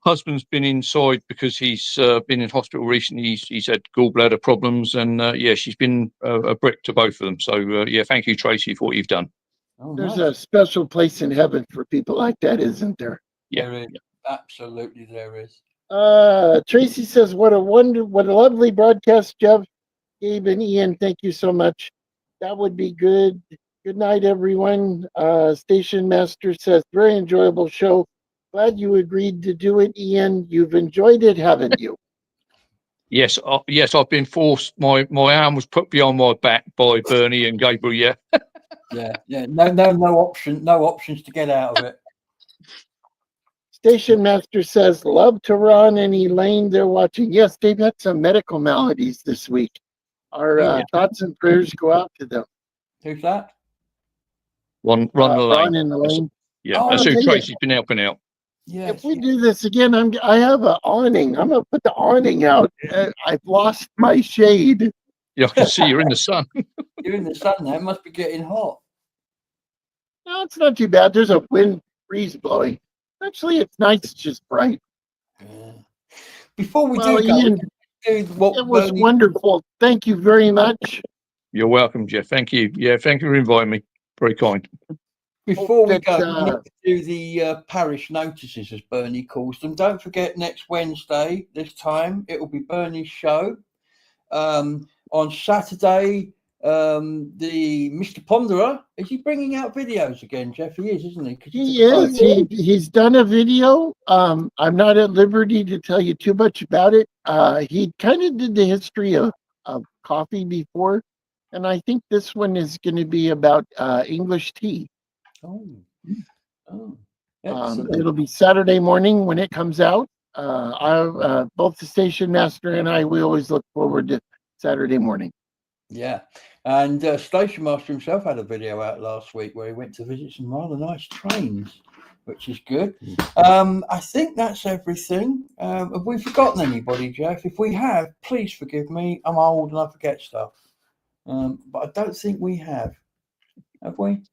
Husband's been inside because he's been in hospital recently. He's had gallbladder problems, and she's been a brick to both of them. So thank you, Tracy, for what you've done. There's a special place in heaven for people like that, isn't there? Yeah, there is. Absolutely, there is. Tracy says, "What a lovely broadcast, Jeff, Gabe, and Ian. Thank you so much. That would be good. Good night, everyone." Station Master says, "Very enjoyable show. Glad you agreed to do it, Ian. You've enjoyed it, haven't you?" Yes, I've been forced. My arm was put behind my back by Bernie and Gabriel. Yeah. No options to get out of it. Station Master says, "Love to Ron and Elaine. They're watching." Yes, they've had some medical maladies this week. Our thoughts and prayers go out to them. Who's that? Ron and Elaine. Yeah, that's who Tracy's been helping out. Yes. If we do this again, I have an awning. I'm gonna put the awning out. I've lost my shade. Yeah, I can see you're in the sun. You're in the sun now. It must be getting hot. No, it's not too bad. There's a wind breeze blowing. Actually, it's nice. It's just bright. Yeah. Before we Well, do go, Ian, do what it was Bernie, wonderful. Thank you very much. You're welcome, Jeff. Thank you. Yeah, thank you for inviting me. Very kind. before we Hope go, that, we need to do the parish notices, as Bernie calls them. Don't forget, next Wednesday, this time, it will be Bernie's show. On Saturday, the Mr. Ponderer, is he bringing out videos again, Jeff? He is, isn't he? 'Cause He is. He's done a video. I'm not at liberty to tell you too much about it. He kind of did the history of coffee before, and I think this one is going to be about English tea. Excellent. It'll be Saturday morning when it comes out. Both the station master and I, we always look forward to Saturday morning. Yeah, and Station Master himself had a video out last week where he went to visit some rather nice trains, which is good. I think that's everything. Have we forgotten anybody, Jeff? If we have, please forgive me. I'm old and I forget stuff. But I don't think we have. Have we?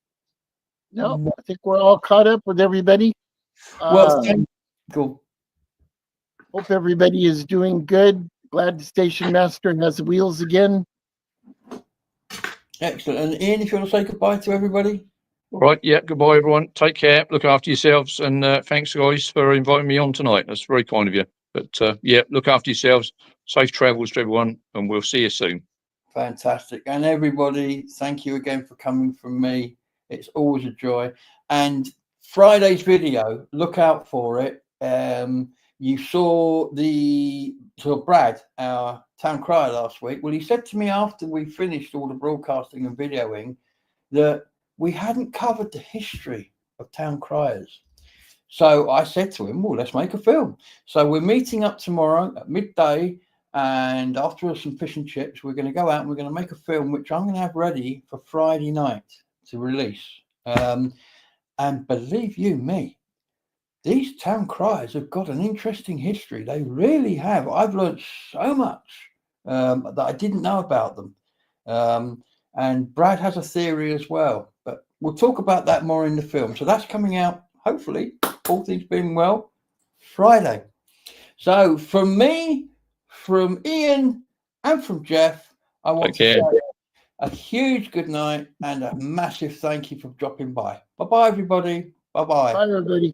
No, I think we're all caught up with everybody. Well, cool. Hope everybody is doing good. Glad the station master has wheels again. Excellent. And Ian, if you want to say goodbye to everybody. All right. Yeah. Goodbye, everyone. Take care. Look after yourselves. And thanks, guys, for inviting me on tonight. That's very kind of you. But yeah, look after yourselves. Safe travels to everyone. And we'll see you soon. Fantastic. And everybody, thank you again for coming from me. It's always a joy. And Friday's video, look out for it. You saw Brad, our town crier last week. Well, he said to me after we finished all the broadcasting and videoing that we hadn't covered the history of town criers. So I said to him, well, let's make a film. So we're meeting up tomorrow at midday. And after some fish and chips, we're going to go out and we're going to make a film, which I'm going to have ready for Friday night to release. And believe you me, these town criers have got an interesting history. They really have. I've learned so much that I didn't know about them. And Brad has a theory as well. But we'll talk about that more in the film. So that's coming out, hopefully, all things being well, Friday. So from me, from Ian, and from Jeff, I want to say a huge good night and a massive thank you for dropping by. Bye-bye, everybody. Bye-bye. Bye, everybody.